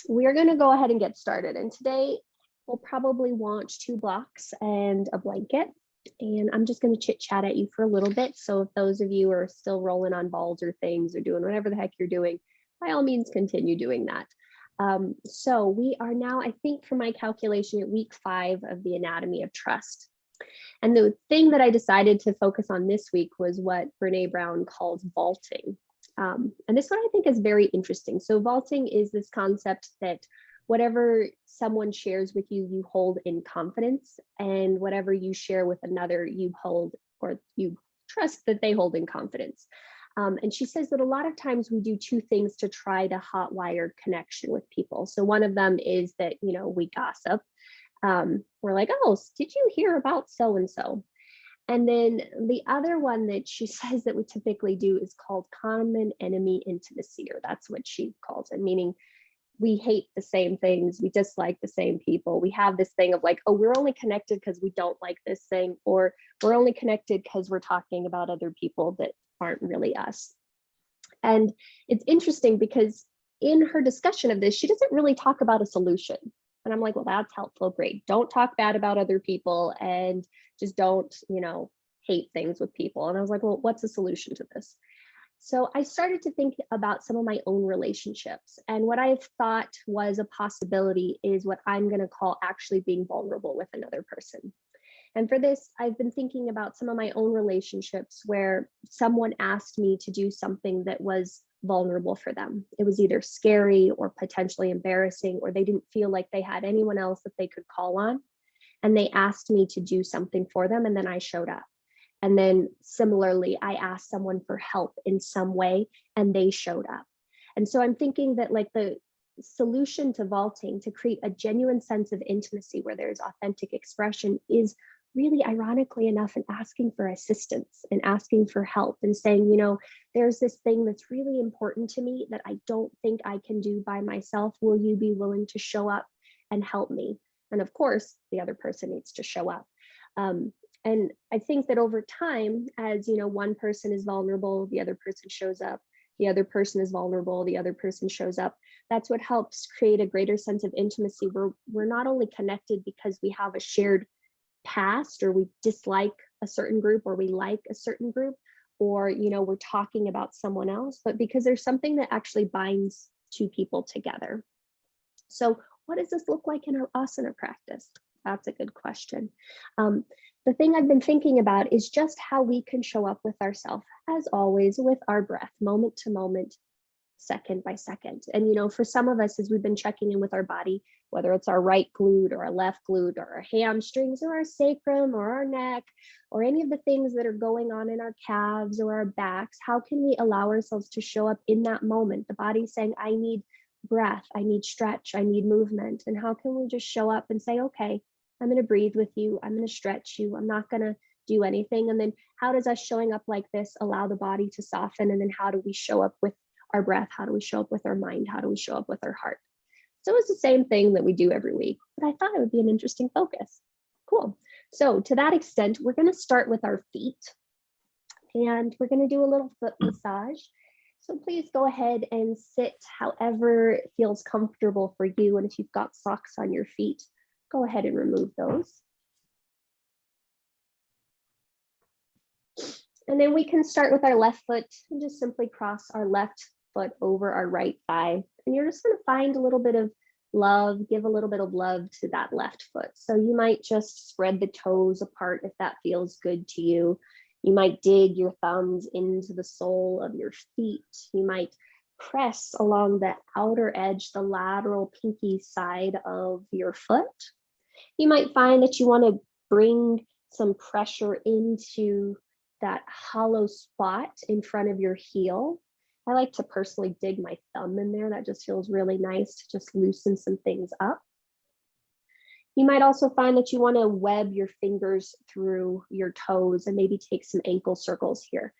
we're going to go ahead and get started. And today we'll probably launch 2 blocks and a blanket. And I'm just going to chit chat at you for a little bit. So if those of you are still rolling on balls or things or doing whatever the heck you're doing, by all means, continue doing that. So we are now, I think for my calculation, at week 5 of the anatomy of trust. And the thing that I decided to focus on this week was what Brene Brown calls vaulting. And this one I think is very interesting. So vaulting is this concept that whatever someone shares with you, you hold in confidence, and whatever you share with another, you hold or you trust that they hold in confidence. And she says that a lot of times we do 2 things to try to hotwire connection with people. So one of them is that, we gossip. We're like, oh, did you hear about so-and-so? And then the other one that she says that we typically do is called common enemy intimacy, or that's what she calls it, meaning we hate the same things, we dislike the same people. We have this thing of like, oh, we're only connected because we don't like this thing, or we're only connected because we're talking about other people that aren't really us. And it's interesting because in her discussion of this, she doesn't really talk about a solution. And I'm like, well, that's helpful. Great. Don't talk bad about other people and just don't, hate things with people. And I was like, well, what's the solution to this? So I started to think about some of my own relationships. And what I've thought was a possibility is what I'm going to call actually being vulnerable with another person. And for this, I've been thinking about some of my own relationships where someone asked me to do something that was vulnerable for them. It was either scary or potentially embarrassing, or they didn't feel like they had anyone else that they could call on. And they asked me to do something for them, and then I showed up. And then similarly, I asked someone for help in some way, and they showed up. And so I'm thinking that like the solution to vaulting, to create a genuine sense of intimacy where there's authentic expression, is really, ironically enough, in asking for assistance and asking for help and saying, there's this thing that's really important to me that I don't think I can do by myself. Will you be willing to show up and help me? And of course, the other person needs to show up. And I think that over time, as one person is vulnerable, the other person shows up, the other person is vulnerable, the other person shows up. That's what helps create a greater sense of intimacy where we're not only connected because we have a shared past, or we dislike a certain group, or we like a certain group, or we're talking about someone else, but because there's something that actually binds 2 people together. So what does this look like in our asana practice? That's a good question. The thing I've been thinking about is just how we can show up with ourselves, as always, with our breath, moment to moment, second by second. And for some of us, as we've been checking in with our body, whether it's our right glute or our left glute or our hamstrings or our sacrum or our neck or any of the things that are going on in our calves or our backs, how can we allow ourselves to show up in that moment? The body's saying, I need breath, I need stretch, I need movement. And how can we just show up and say, okay, I'm going to breathe with you, I'm going to stretch you, I'm not going to do anything. And then how does us showing up like this allow the body to soften? And then how do we show up with our breath? How do we show up with our mind? How do we show up with our heart? So it's the same thing that we do every week, but I thought it would be an interesting focus. Cool. So to that extent, we're going to start with our feet, and we're going to do a little foot massage. So please go ahead and sit however feels comfortable for you. And if you've got socks on your feet, go ahead and remove those. And then we can start with our left foot and just simply cross our left foot over our right thigh. And you're just going to find a little bit of love, give a little bit of love to that left foot. So you might just spread the toes apart if that feels good to you. You might dig your thumbs into the sole of your feet. You might press along the outer edge, the lateral pinky side of your foot. You might find that you want to bring some pressure into that hollow spot in front of your heel. I like to personally dig my thumb in there. That just feels really nice to just loosen some things up. You might also find that you want to web your fingers through your toes and maybe take some ankle circles here.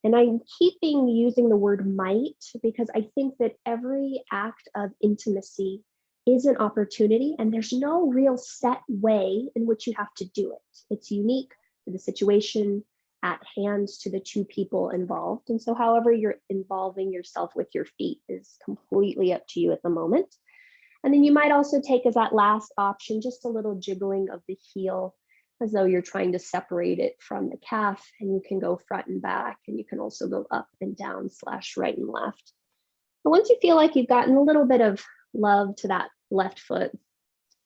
And I'm keeping using the word might because I think that every act of intimacy is an opportunity, and there's no real set way in which you have to do it. It's unique to the situation at hand, to the 2 people involved. And so however you're involving yourself with your feet is completely up to you at the moment. And then you might also take as that last option, just a little jiggling of the heel as though you're trying to separate it from the calf, and you can go front and back, and you can also go up and down / right and left. And once you feel like you've gotten a little bit of love to that left foot,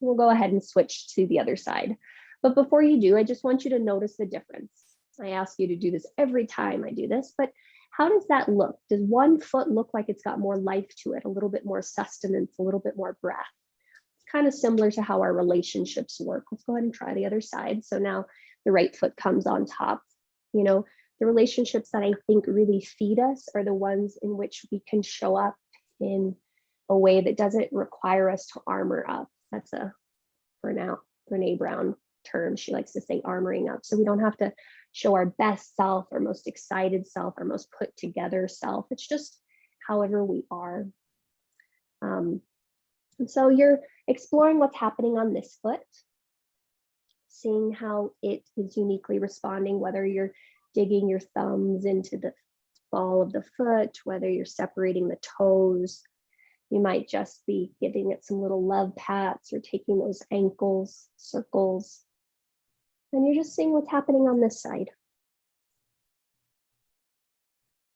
we'll go ahead and switch to the other side. But before you do, I just want you to notice the difference. I ask you to do this every time I do this, but how does that look? Does one foot look like it's got more life to it, a little bit more sustenance, a little bit more breath? It's kind of similar to how our relationships work. Let's go ahead and try the other side. So now the right foot comes on top. You know, the relationships that I think really feed us are the ones in which we can show up in a way that doesn't require us to armor up. That's a Brene Brown term. She likes to say armoring up. So we don't have to show our best self, our most excited self, our most put together self. It's just however we are. And so you're exploring what's happening on this foot, seeing how it is uniquely responding, whether you're digging your thumbs into the ball of the foot, whether you're separating the toes. You might just be giving it some little love pats or taking those ankles, circles. And you're just seeing what's happening on this side.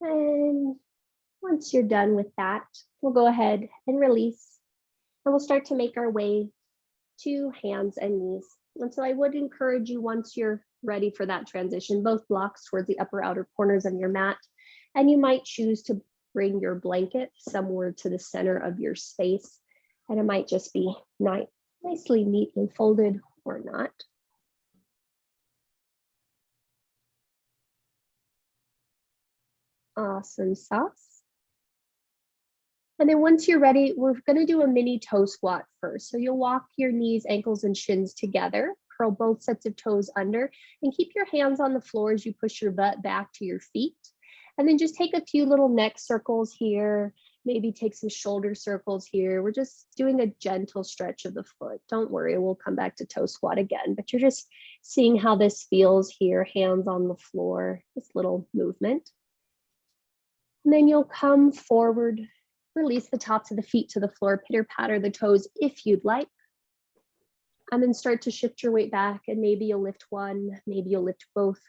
And once you're done with that, we'll go ahead and release. And we'll start to make our way to hands and knees. And so I would encourage you, once you're ready for that transition, both blocks towards the upper outer corners of your mat. And you might choose to bring your blanket somewhere to the center of your space. And it might just be nicely, neatly folded or not. Awesome sauce. And then once you're ready, we're going to do a mini toe squat first. So you'll walk your knees, ankles, and shins together, curl both sets of toes under, and keep your hands on the floor as you push your butt back to your feet. And then just take a few little neck circles here, maybe take some shoulder circles here. We're just doing a gentle stretch of the foot. Don't worry, we'll come back to toe squat again, but you're just seeing how this feels here, hands on the floor, this little movement. And then you'll come forward, release the tops of the feet to the floor, pitter patter the toes if you'd like. And then start to shift your weight back, and maybe you'll lift one, maybe you'll lift both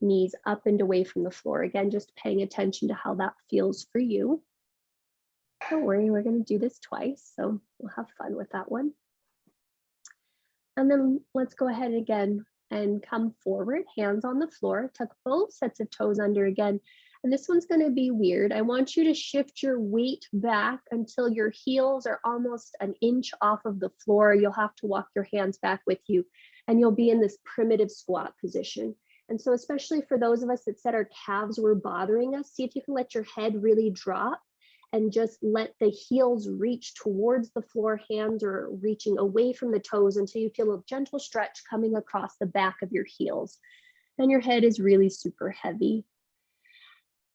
knees up and away from the floor. Again, just paying attention to how that feels for you. Don't worry, we're going to do this twice, so we'll have fun with that one. And then let's go ahead again and come forward, hands on the floor, tuck both sets of toes under again. And this one's going to be weird. I want you to shift your weight back until your heels are almost an inch off of the floor. You'll have to walk your hands back with you, and you'll be in this primitive squat position. And so especially for those of us that said our calves were bothering us, see if you can let your head really drop and just let the heels reach towards the floor, hands are reaching away from the toes until you feel a gentle stretch coming across the back of your heels. And your head is really super heavy.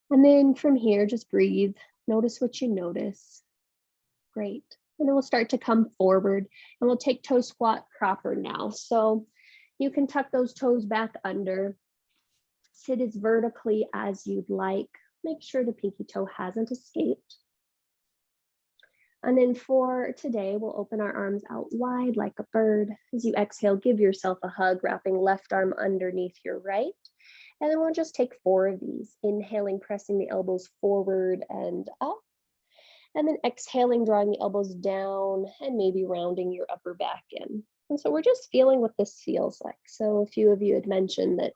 And then from here, just breathe. Notice what you notice. Great. And then we'll start to come forward, and we'll take toe squat proper now. So you can tuck those toes back under. Sit as vertically as you'd like. Make sure the pinky toe hasn't escaped. And then for today, we'll open our arms out wide like a bird. As you exhale, give yourself a hug, wrapping left arm underneath your right. And then we'll just take 4 of these. Inhaling, pressing the elbows forward and up. And then exhaling, drawing the elbows down and maybe rounding your upper back in. And so we're just feeling what this feels like. So a few of you had mentioned that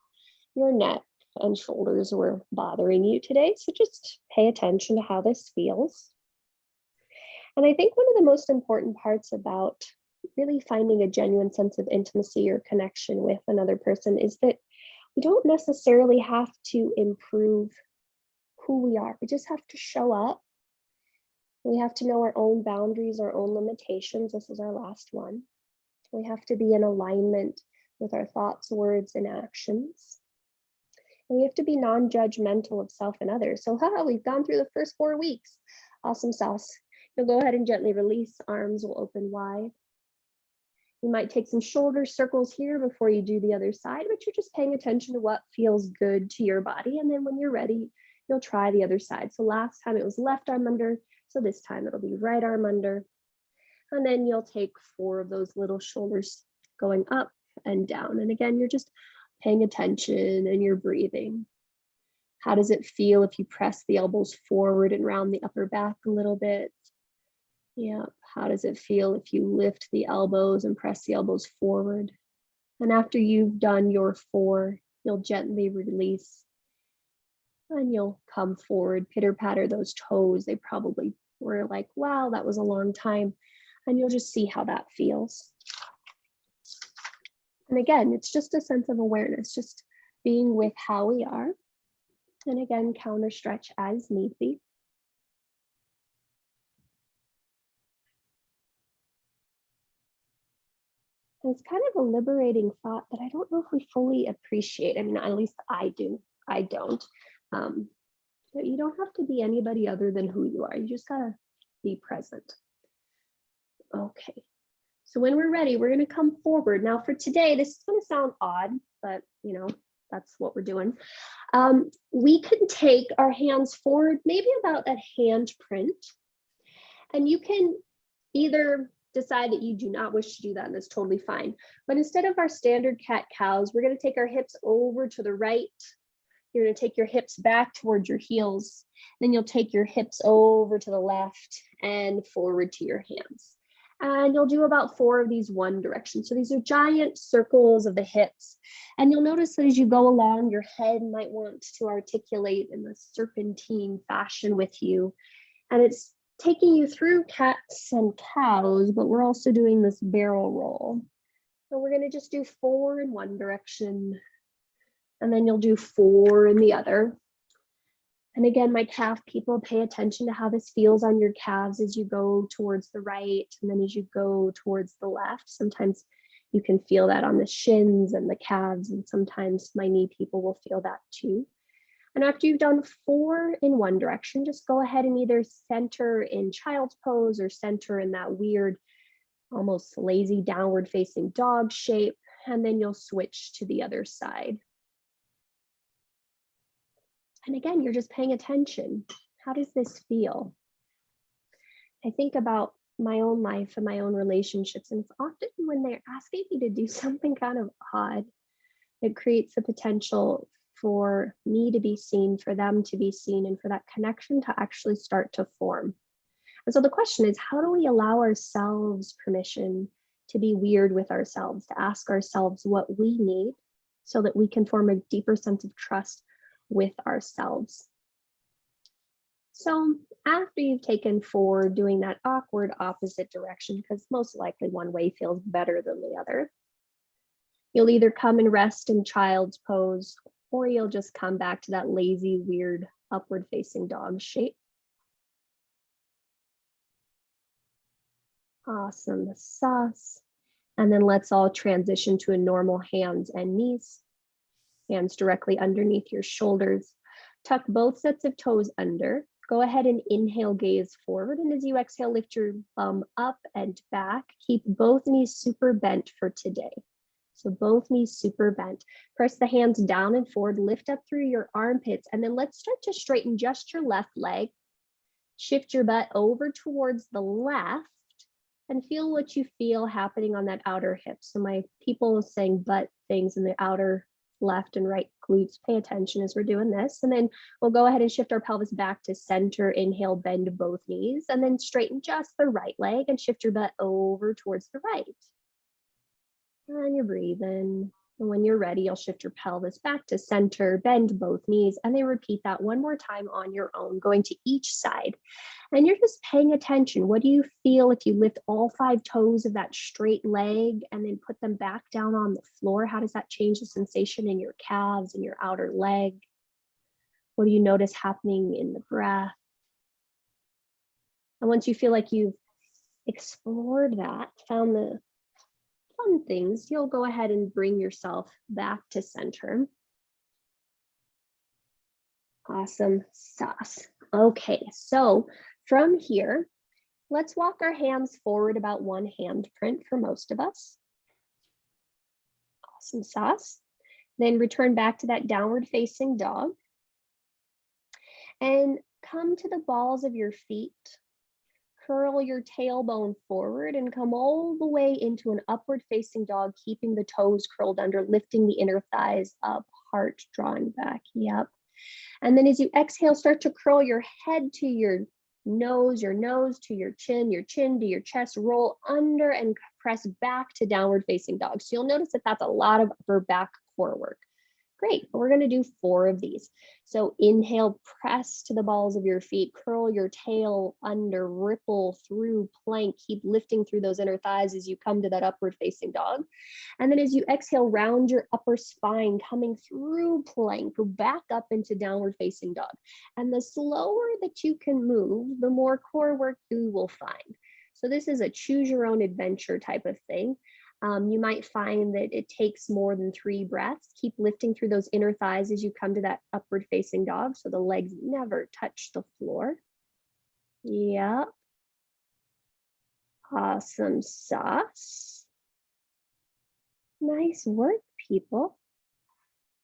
your neck and shoulders were bothering you today. So just pay attention to how this feels. And I think one of the most important parts about really finding a genuine sense of intimacy or connection with another person is that we don't necessarily have to improve who we are. We just have to show up. We have to know our own boundaries, our own limitations. This is our last one. We have to be in alignment with our thoughts, words, and actions. And we have to be non-judgmental of self and others. So we've gone through the first 4 weeks. Awesome sauce. You'll go ahead and gently release. Arms will open wide. You might take some shoulder circles here before you do the other side, but you're just paying attention to what feels good to your body. And then when you're ready, you'll try the other side. So last time it was left arm under. So this time it'll be right arm under. And then you'll take 4 of those little shoulders going up and down. And again, you're just paying attention and you're breathing. How does it feel if you press the elbows forward and round the upper back a little bit? Yeah. How does it feel if you lift the elbows and press the elbows forward? And after you've done your 4, you'll gently release and you'll come forward, pitter patter those toes. They probably were like, wow, that was a long time. And you'll just see how that feels. And again, it's just a sense of awareness, just being with how we are. And again, counter stretch as need be. And it's kind of a liberating thought that I don't know if we fully appreciate. I mean, at least I do. I don't. But you don't have to be anybody other than who you are. You just gotta be present. Okay. So when we're ready, we're going to come forward. Now for today, this is going to sound odd, but you know, that's what we're doing. We can take our hands forward, maybe about a hand print. And you can either decide that you do not wish to do that, and that's totally fine. But instead of our standard cat-cows, we're going to take our hips over to the right. You're going to take your hips back towards your heels. Then you'll take your hips over to the left and forward to your hands. And you'll do about 4 of these one direction. So these are giant circles of the hips. And you'll notice that as you go along, your head might want to articulate in the serpentine fashion with you. And it's taking you through cats and cows, but we're also doing this barrel roll. So we're going to just do 4 in one direction. And then you'll do 4 in the other. And again, my calf people, pay attention to how this feels on your calves as you go towards the right and then as you go towards the left. Sometimes you can feel that on the shins and the calves, and sometimes my knee people will feel that too. And after you've done 4 in one direction, just go ahead and either center in child's pose or center in that weird, almost lazy downward facing dog shape. And then you'll switch to the other side. And again, you're just paying attention. How does this feel? I think about my own life and my own relationships, and it's often when they're asking me to do something kind of odd, it creates the potential for me to be seen, for them to be seen, and for that connection to actually start to form. And so the question is, how do we allow ourselves permission to be weird with ourselves, to ask ourselves what we need so that we can form a deeper sense of trust with ourselves? So after you've taken 4, doing that awkward opposite direction, because most likely one way feels better than the other, you'll either come and rest in child's pose, or you'll just come back to that lazy, weird, upward facing dog shape. Awesome, sauce. And then let's all transition to a normal hands and knees. Hands directly underneath your shoulders. Tuck both sets of toes under. Go ahead and inhale, gaze forward. And as you exhale, lift your bum up and back. Keep both knees super bent for today. So both knees super bent. Press the hands down and forward, lift up through your armpits. And then let's start to straighten just your left leg. Shift your butt over towards the left and feel what you feel happening on that outer hip. So my people saying butt things in the outer left and right glutes, pay attention as we're doing this. And then we'll go ahead and shift our pelvis back to center. Inhale, bend both knees, and then straighten just the right leg and shift your butt over towards the right. And you're breathing. And when you're ready, you'll shift your pelvis back to center, bend both knees, and then repeat that one more time on your own, going to each side. And you're just paying attention. What do you feel if you lift all 5 toes of that straight leg and then put them back down on the floor? How does that change the sensation in your calves and your outer leg? What do you notice happening in the breath? And once you feel like you've explored that, found the fun things, you'll go ahead and bring yourself back to center. Awesome sauce. Okay, so from here, let's walk our hands forward about 1 hand print for most of us. Awesome sauce. Then return back to that downward facing dog. And come to the balls of your feet. curl your tailbone forward and come all the way into an upward facing dog, keeping the toes curled under, lifting the inner thighs up, heart drawing back. Yep. And then as you exhale, start to curl your head to your nose to your chin to your chest, roll under and press back to downward facing dog. So you'll notice that that's a lot of upper back core work. Great, we're gonna do 4 of these. So inhale, press to the balls of your feet, curl your tail under, ripple through plank, keep lifting through those inner thighs as you come to that upward facing dog. And then as you exhale, round your upper spine, coming through plank, go back up into downward facing dog. And the slower that you can move, the more core work you will find. So this is a choose your own adventure type of thing. You might find that it takes more than 3 breaths. Keep lifting through those inner thighs as you come to that upward facing dog, so the legs never touch the floor. Yep. Awesome sauce. Nice work, people.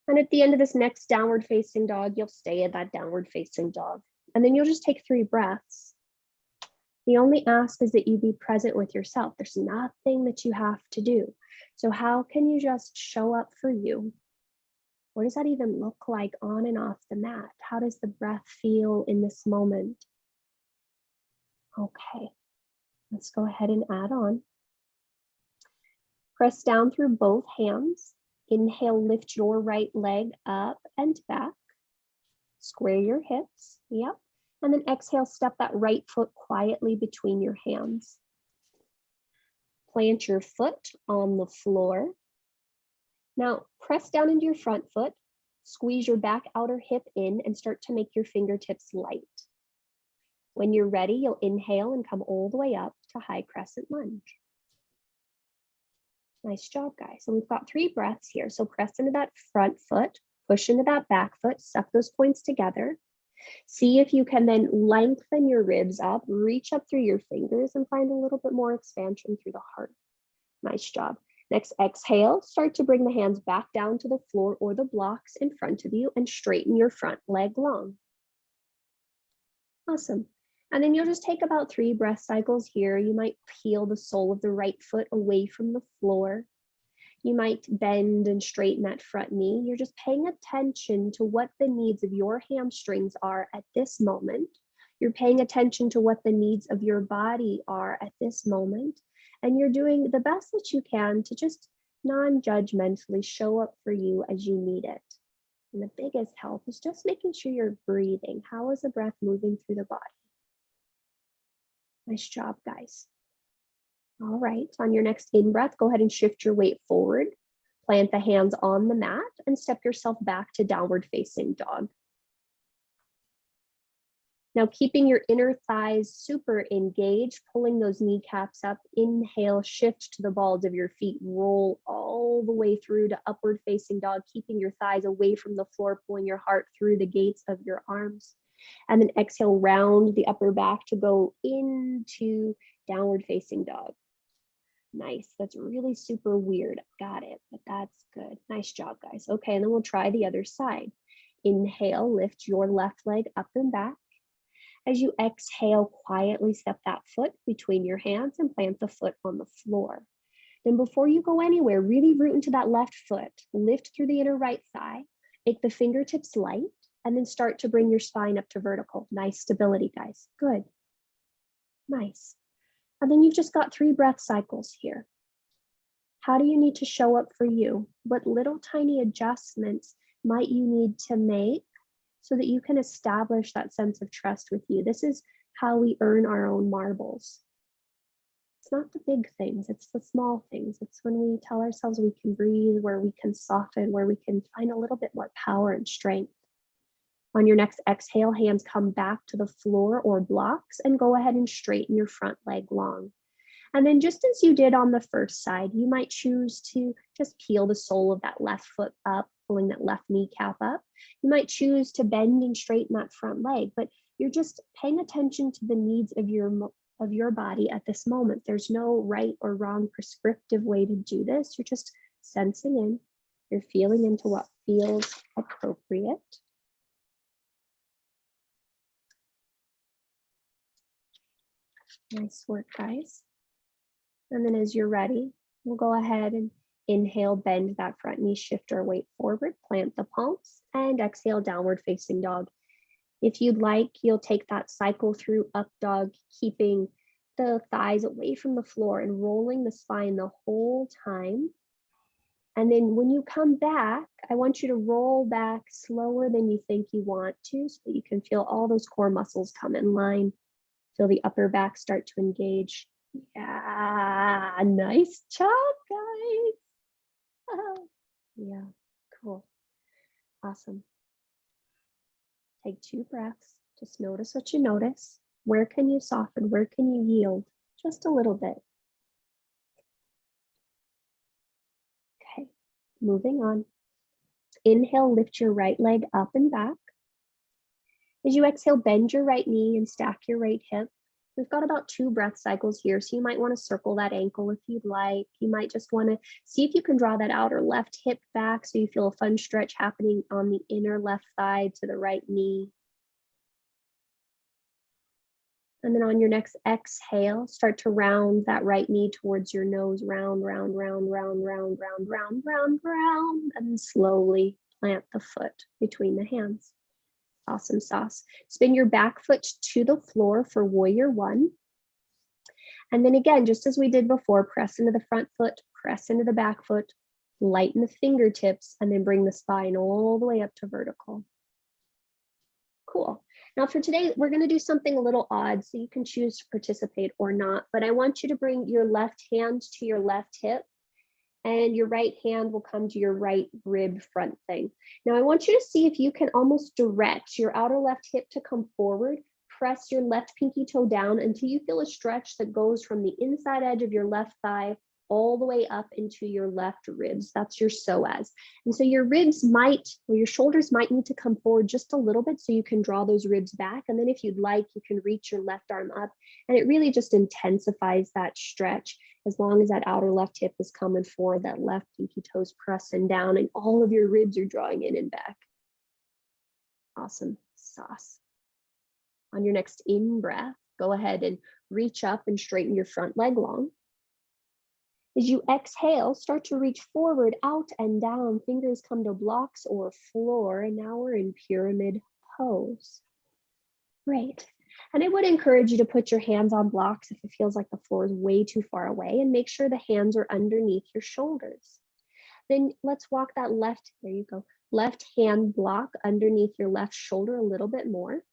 And at the end of this next downward facing dog, you'll stay at that downward facing dog. And then you'll just take 3 breaths. The only ask is that you be present with yourself. There's nothing that you have to do. So how can you just show up for you? What does that even look like on and off the mat? How does the breath feel in this moment? Okay, let's go ahead and add on. Press down through both hands. Inhale, lift your right leg up and back. Square your hips, yep. And then exhale, step that right foot quietly between your hands. Plant your foot on the floor. Now press down into your front foot, squeeze your back outer hip in and start to make your fingertips light. When you're ready, you'll inhale and come all the way up to high crescent lunge. Nice job, guys. So we've got 3 breaths here. So press into that front foot, push into that back foot, suck those points together. See if you can then lengthen your ribs up, reach up through your fingers and find a little bit more expansion through the heart. Nice job. Next, exhale, start to bring the hands back down to the floor or the blocks in front of you and straighten your front leg long. Awesome. And then you'll just take about 3 breath cycles here. You might peel the sole of the right foot away from the floor. You might bend and straighten that front knee. You're just paying attention to what the needs of your hamstrings are at this moment. You're paying attention to what the needs of your body are at this moment. And you're doing the best that you can to just non-judgmentally show up for you as you need it. And the biggest help is just making sure you're breathing. How is the breath moving through the body? Nice job, guys. All right, on your next in-breath, go ahead and shift your weight forward. Plant the hands on the mat and step yourself back to downward facing dog. Now, keeping your inner thighs super engaged, pulling those kneecaps up, inhale, shift to the balls of your feet, roll all the way through to upward facing dog, keeping your thighs away from the floor, pulling your heart through the gates of your arms. And then exhale, round the upper back to go into downward facing dog. Nice, that's really super weird. Got it, but that's good. Nice job, guys. Okay, and then we'll try the other side. Inhale, lift your left leg up and back. As you exhale, quietly step that foot between your hands and plant the foot on the floor. Then before you go anywhere, really root into that left foot. Lift through the inner right thigh. Make the fingertips light, and then start to bring your spine up to vertical. Nice stability, guys. Good. Nice. And then you've just got 3 breath cycles here. How do you need to show up for you? What little tiny adjustments might you need to make so that you can establish that sense of trust with you? This is how we earn our own marbles. It's not the big things, it's the small things. It's when we tell ourselves we can breathe, where we can soften, where we can find a little bit more power and strength. On your next exhale, hands come back to the floor or blocks and go ahead and straighten your front leg long. And then just as you did on the first side, you might choose to just peel the sole of that left foot up, pulling that left kneecap up. You might choose to bend and straighten that front leg, but you're just paying attention to the needs of your body at this moment. There's no right or wrong prescriptive way to do this. You're just sensing in, you're feeling into what feels appropriate. Nice work, guys. And then as you're ready, we'll go ahead and inhale, bend that front knee, shift our weight forward, plant the palms, and exhale, downward facing dog. If you'd like, you'll take that cycle through up dog, keeping the thighs away from the floor and rolling the spine the whole time. And then when you come back, I want you to roll back slower than you think you want to, so that you can feel all those core muscles come in line. Feel the upper back start to engage. Yeah, nice job, guys. Yeah, cool. Awesome. Take 2 breaths. Just notice what you notice. Where can you soften? Where can you yield? Just a little bit. Okay, moving on. Inhale, lift your right leg up and back. As you exhale, bend your right knee and stack your right hip. We've got about 2 breath cycles here, so you might want to circle that ankle if you'd like. You might just want to see if you can draw that outer left hip back so you feel a fun stretch happening on the inner left thigh to the right knee. And then on your next exhale, start to round that right knee towards your nose. Round, round, round, round, round, round, round, round, round, and then slowly plant the foot between the hands. Awesome sauce. Spin your back foot to the floor for warrior 1. And then again, just as we did before, press into the front foot, press into the back foot, lighten the fingertips, and then bring the spine all the way up to vertical. Cool. Now for today, we're going to do something a little odd, so you can choose to participate or not, but I want you to bring your left hand to your left hip, and your right hand will come to your right rib front thing. Now I want you to see if you can almost direct your outer left hip to come forward. Press your left pinky toe down until you feel a stretch that goes from the inside edge of your left thigh all the way up into your left ribs. That's your psoas. And so your ribs might, or your shoulders might need to come forward just a little bit so you can draw those ribs back. And then if you'd like, you can reach your left arm up, and it really just intensifies that stretch. As long as that outer left hip is coming forward, that left pinky toes pressing down, and all of your ribs are drawing in and back. Awesome sauce. On your next in breath, go ahead and reach up and straighten your front leg long. As you exhale, start to reach forward, out and down. Fingers come to blocks or floor, and now we're in pyramid pose. Great. And I would encourage you to put your hands on blocks if it feels like the floor is way too far away, and make sure the hands are underneath your shoulders. Then let's walk that left, there you go, left hand block underneath your left shoulder a little bit more.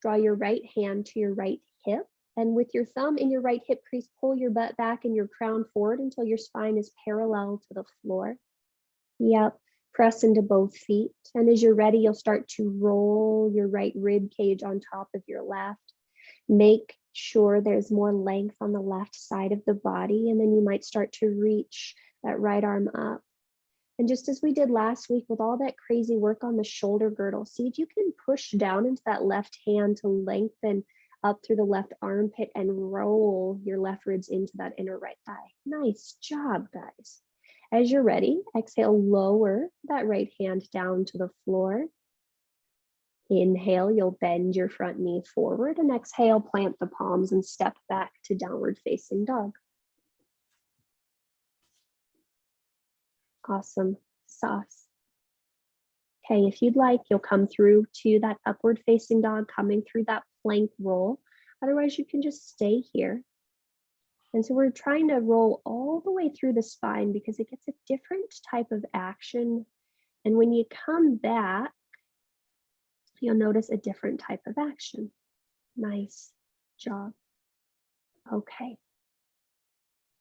Draw your right hand to your right hip, and with your thumb in your right hip crease, pull your butt back and your crown forward until your spine is parallel to the floor. Yep. Press into both feet. And as you're ready, you'll start to roll your right rib cage on top of your left. Make sure there's more length on the left side of the body. And then you might start to reach that right arm up. And just as we did last week with all that crazy work on the shoulder girdle, see if you can push down into that left hand to lengthen up through the left armpit and roll your left ribs into that inner right thigh. Nice job, guys. As you're ready, exhale, lower that right hand down to the floor. Inhale, you'll bend your front knee forward, and exhale, plant the palms and step back to downward facing dog. Awesome sauce. Okay, if you'd like, you'll come through to that upward facing dog, coming through that plank roll. Otherwise, you can just stay here. And so we're trying to roll all the way through the spine because it gets a different type of action. And when you come back, you'll notice a different type of action. Nice job. Okay.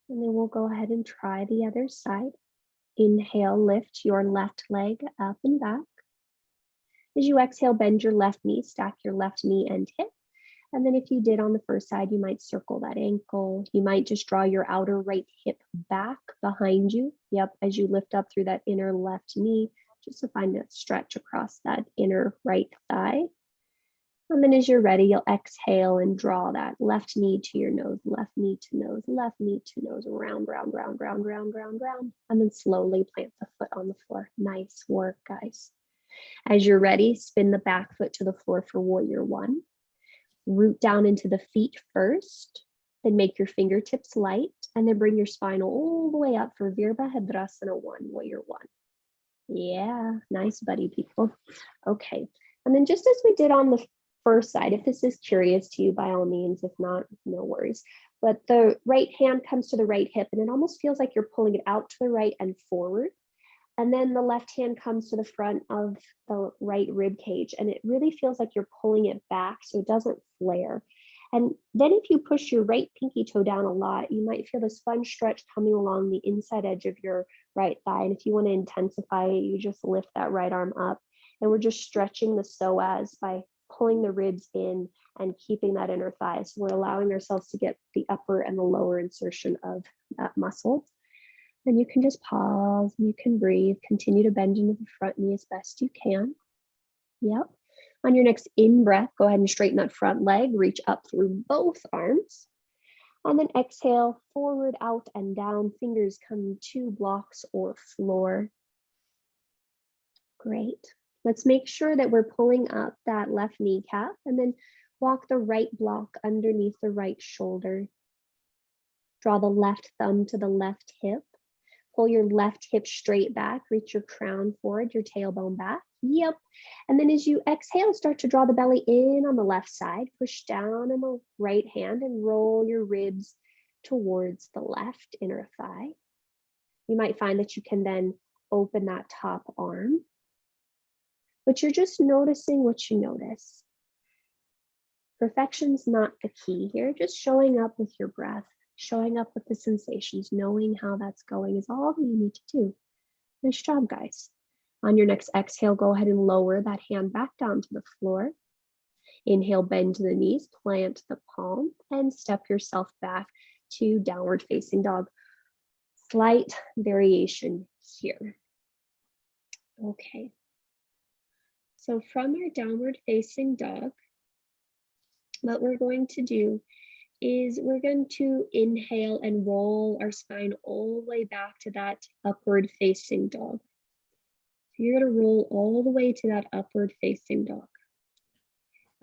And then we'll go ahead and try the other side. Inhale, lift your left leg up and back. As you exhale, bend your left knee, stack your left knee and hip. And then if you did on the first side, you might circle that ankle. You might just draw your outer right hip back behind you. Yep, as you lift up through that inner left knee, just to find that stretch across that inner right thigh. And then as you're ready, you'll exhale and draw that left knee to your nose, left knee to nose, left knee to nose, round, round, round, round, round, round, round. And then slowly plant the foot on the floor. Nice work, guys. As you're ready, spin the back foot to the floor for warrior 1. Root down into the feet first, then make your fingertips light, and then bring your spine all the way up for Virabhadrasana 1, Warrior 1. Yeah, nice buddy, people. Okay, and then just as we did on the first side, if this is curious to you, by all means, if not, no worries. But the right hand comes to the right hip, and it almost feels like you're pulling it out to the right and forward. And then the left hand comes to the front of the right rib cage, and it really feels like you're pulling it back so it doesn't flare. And then if you push your right pinky toe down a lot, you might feel this fun stretch coming along the inside edge of your right thigh. And if you want to intensify it, you just lift that right arm up. And we're just stretching the psoas by pulling the ribs in and keeping that inner thigh. So we're allowing ourselves to get the upper and the lower insertion of that muscle. And you can just pause, and you can breathe, continue to bend into the front knee as best you can. Yep. On your next in-breath, go ahead and straighten that front leg, reach up through both arms. And then exhale, forward, out, and down. Fingers come to blocks or floor. Great. Let's make sure that we're pulling up that left kneecap, and then walk the right block underneath the right shoulder. Draw the left thumb to the left hip. Pull your left hip straight back, reach your crown forward, your tailbone back. Yep. And then as you exhale, start to draw the belly in on the left side, push down on the right hand and roll your ribs towards the left inner thigh. You might find that you can then open that top arm, but you're just noticing what you notice. Perfection's not the key here, just showing up with your breath. Showing up with the sensations, knowing how that's going is all that you need to do. Nice job, guys. On your next exhale, go ahead and lower that hand back down to the floor. Inhale, bend to the knees, plant the palm, and step yourself back to downward facing dog. Slight variation here. Okay. So from our downward facing dog, what we're going to do is we're going to inhale and roll our spine all the way back to that upward facing dog. So you're going to roll all the way to that upward facing dog.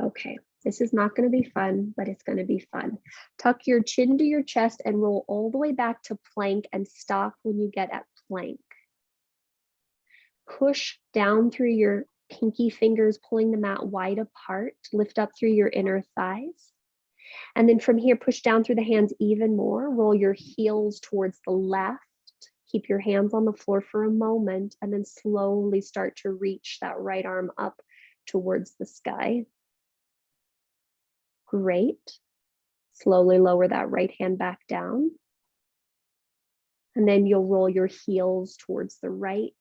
Okay, this is not going to be fun, but it's going to be fun. Tuck your chin to your chest and roll all the way back to plank and stop when you get at plank. Push down through your pinky fingers, pulling the mat wide apart. Lift up through your inner thighs. And then from here, push down through the hands even more. Roll your heels towards the left. Keep your hands on the floor for a moment, and then slowly start to reach that right arm up towards the sky. Great. Slowly lower that right hand back down. And then you'll roll your heels towards the right,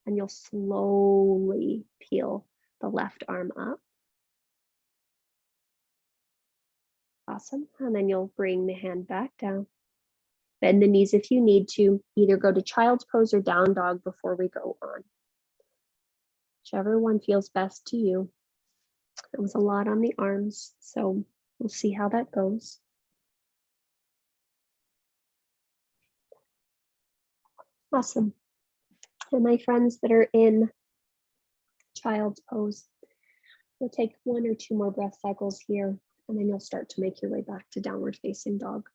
and you'll slowly peel the left arm up. Awesome. And then you'll bring the hand back down. Bend the knees if you need to. Either go to child's pose or down dog before we go on. Whichever one feels best to you. It was a lot on the arms, so we'll see how that goes. Awesome. And my friends that are in child's pose, we'll take 1 or 2 more breath cycles here, and then you'll start to make your way back to downward facing dog.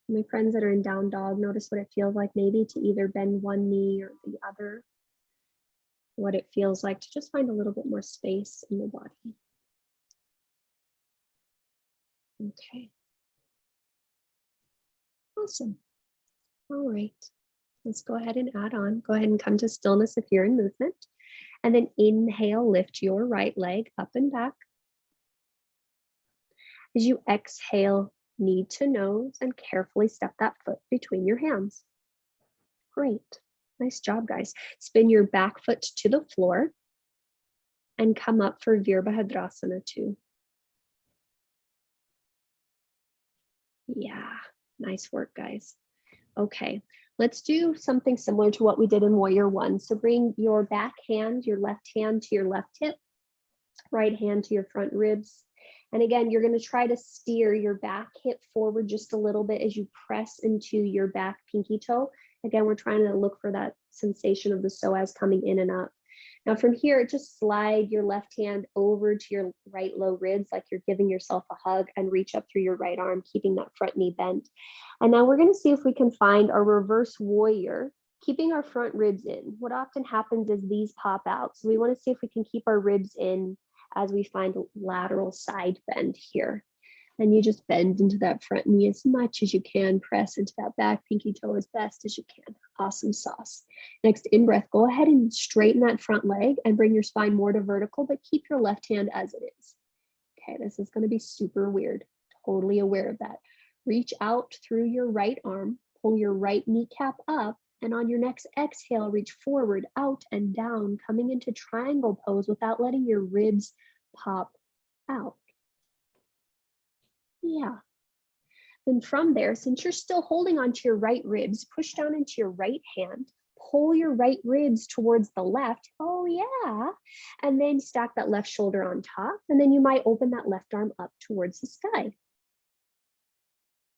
And my friends that are in down dog, notice what it feels like maybe to either bend one knee or the other. What it feels like to just find a little bit more space in the body. Okay. Awesome. All right. Let's go ahead and add on. Go ahead and come to stillness if you're in movement. And then inhale, lift your right leg up and back. As you exhale, knee to nose, and carefully step that foot between your hands. Great. Nice job, guys. Spin your back foot to the floor and come up for Virabhadrasana 2. Yeah, nice work, guys. Okay, let's do something similar to what we did in Warrior 1. So bring your back hand, your left hand to your left hip, right hand to your front ribs. And again, you're going to try to steer your back hip forward just a little bit as you press into your back pinky toe. Again, we're trying to look for that sensation of the psoas coming in and up. Now from here, just slide your left hand over to your right low ribs like you're giving yourself a hug, and reach up through your right arm, keeping that front knee bent. And now we're going to see if we can find our reverse warrior, keeping our front ribs in. What often happens is these pop out. So we want to see if we can keep our ribs in as we find lateral side bend here. And you just bend into that front knee as much as you can. Press into that back pinky toe as best as you can. Awesome sauce. Next in breath, go ahead and straighten that front leg and bring your spine more to vertical, but keep your left hand as it is. Okay, this is going to be super weird. Totally aware of that. Reach out through your right arm, pull your right kneecap up, and on your next exhale, reach forward, out and down, coming into triangle pose without letting your ribs pop out. Yeah. Then from there, since you're still holding onto your right ribs, push down into your right hand, pull your right ribs towards the left. Oh yeah. And then stack that left shoulder on top. And then you might open that left arm up towards the sky.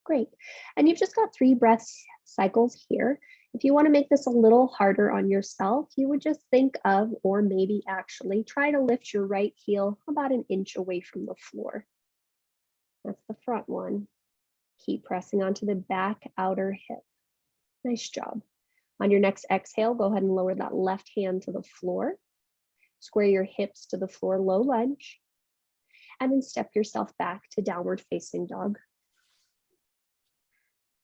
Great. And you've just got 3 breath cycles here. If you want to make this a little harder on yourself, you would just think of, or maybe actually try to lift your right heel about an inch away from the floor. That's the front one. Keep pressing onto the back outer hip. Nice job. On your next exhale, go ahead and lower that left hand to the floor. Square your hips to the floor, low lunge. And then step yourself back to downward facing dog.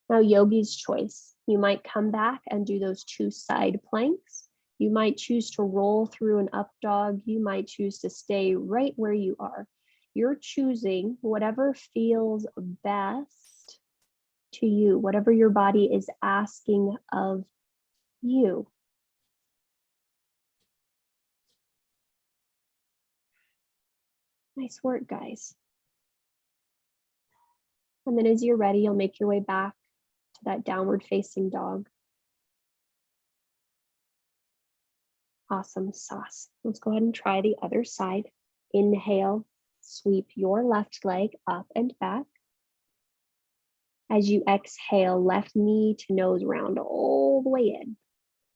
Now, yogi's choice. You might come back and do those 2 side planks. You might choose to roll through an up dog. You might choose to stay right where you are. You're choosing whatever feels best to you, whatever your body is asking of you. Nice work, guys. And then as you're ready, you'll make your way back to that downward facing dog. Awesome sauce. Let's go ahead and try the other side. Inhale, sweep your left leg up and back. As you exhale, left knee to nose round all the way in.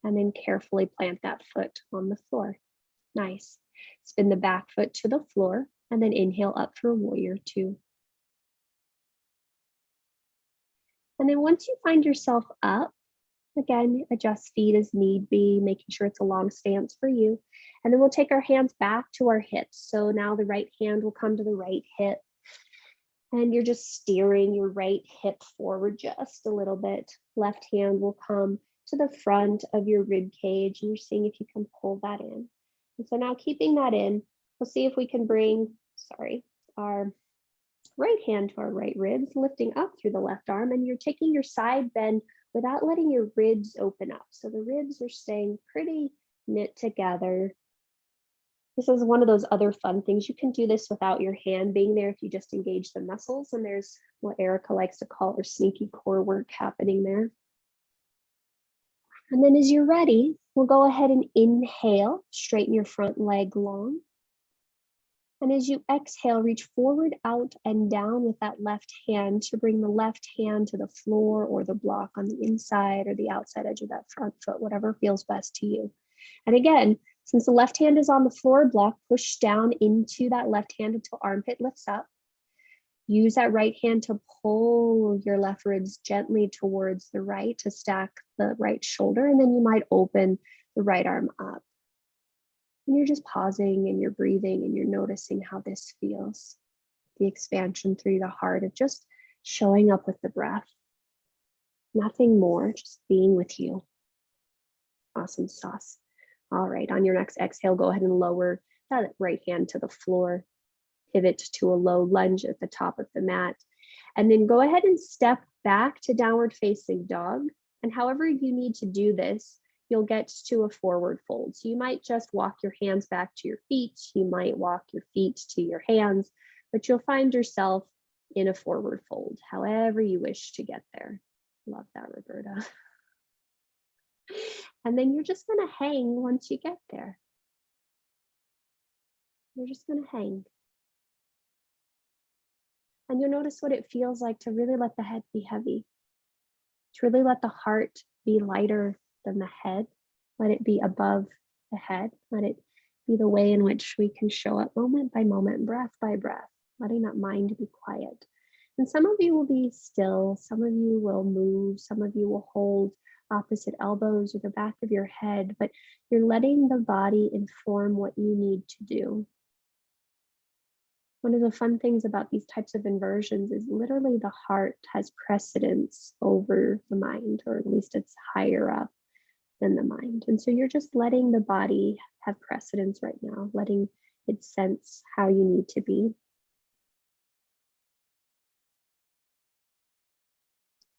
And then carefully plant that foot on the floor. Nice. Spin the back foot to the floor and then inhale up for warrior 2. And then once you find yourself up, again, adjust feet as need be, making sure it's a long stance for you. And then we'll take our hands back to our hips. So now the right hand will come to the right hip. And you're just steering your right hip forward just a little bit. Left hand will come to the front of your rib cage, and you're seeing if you can pull that in. And so now keeping that in, we'll see if we can bring, our right hand to our right ribs, lifting up through the left arm, and you're taking your side bend without letting your ribs open up. So the ribs are staying pretty knit together. This is one of those other fun things. You can do this without your hand being there if you just engage the muscles. And there's what Erica likes to call her sneaky core work happening there. And then as you're ready, we'll go ahead and inhale, straighten your front leg long. And as you exhale, reach forward, out, and down with that left hand to bring the left hand to the floor or the block on the inside or the outside edge of that front foot, whatever feels best to you. And again, since the left hand is on the floor block, push down into that left hand until armpit lifts up. Use that right hand to pull your left ribs gently towards the right to stack the right shoulder, and then you might open the right arm up. And you're just pausing and you're breathing and you're noticing how this feels. The expansion through the heart of just showing up with the breath. Nothing more, just being with you. Awesome sauce. All right, on your next exhale, go ahead and lower that right hand to the floor. Pivot to a low lunge at the top of the mat. And then go ahead and step back to downward facing dog. And however you need to do this, you'll get to a forward fold. So you might just walk your hands back to your feet. You might walk your feet to your hands, but you'll find yourself in a forward fold, however you wish to get there. Love that, Roberta. And then you're just gonna hang once you get there. You're just gonna hang. And you'll notice what it feels like to really let the head be heavy, to really let the heart be lighter than the head. Let it be above the head. Let it be the way in which we can show up moment by moment, breath by breath, letting that mind be quiet. And some of you will be still, some of you will move, some of you will hold opposite elbows or the back of your head, but you're letting the body inform what you need to do. One of the fun things about these types of inversions is literally the heart has precedence over the mind, or at least it's higher up than the mind. And so you're just letting the body have precedence right now, letting it sense how you need to be.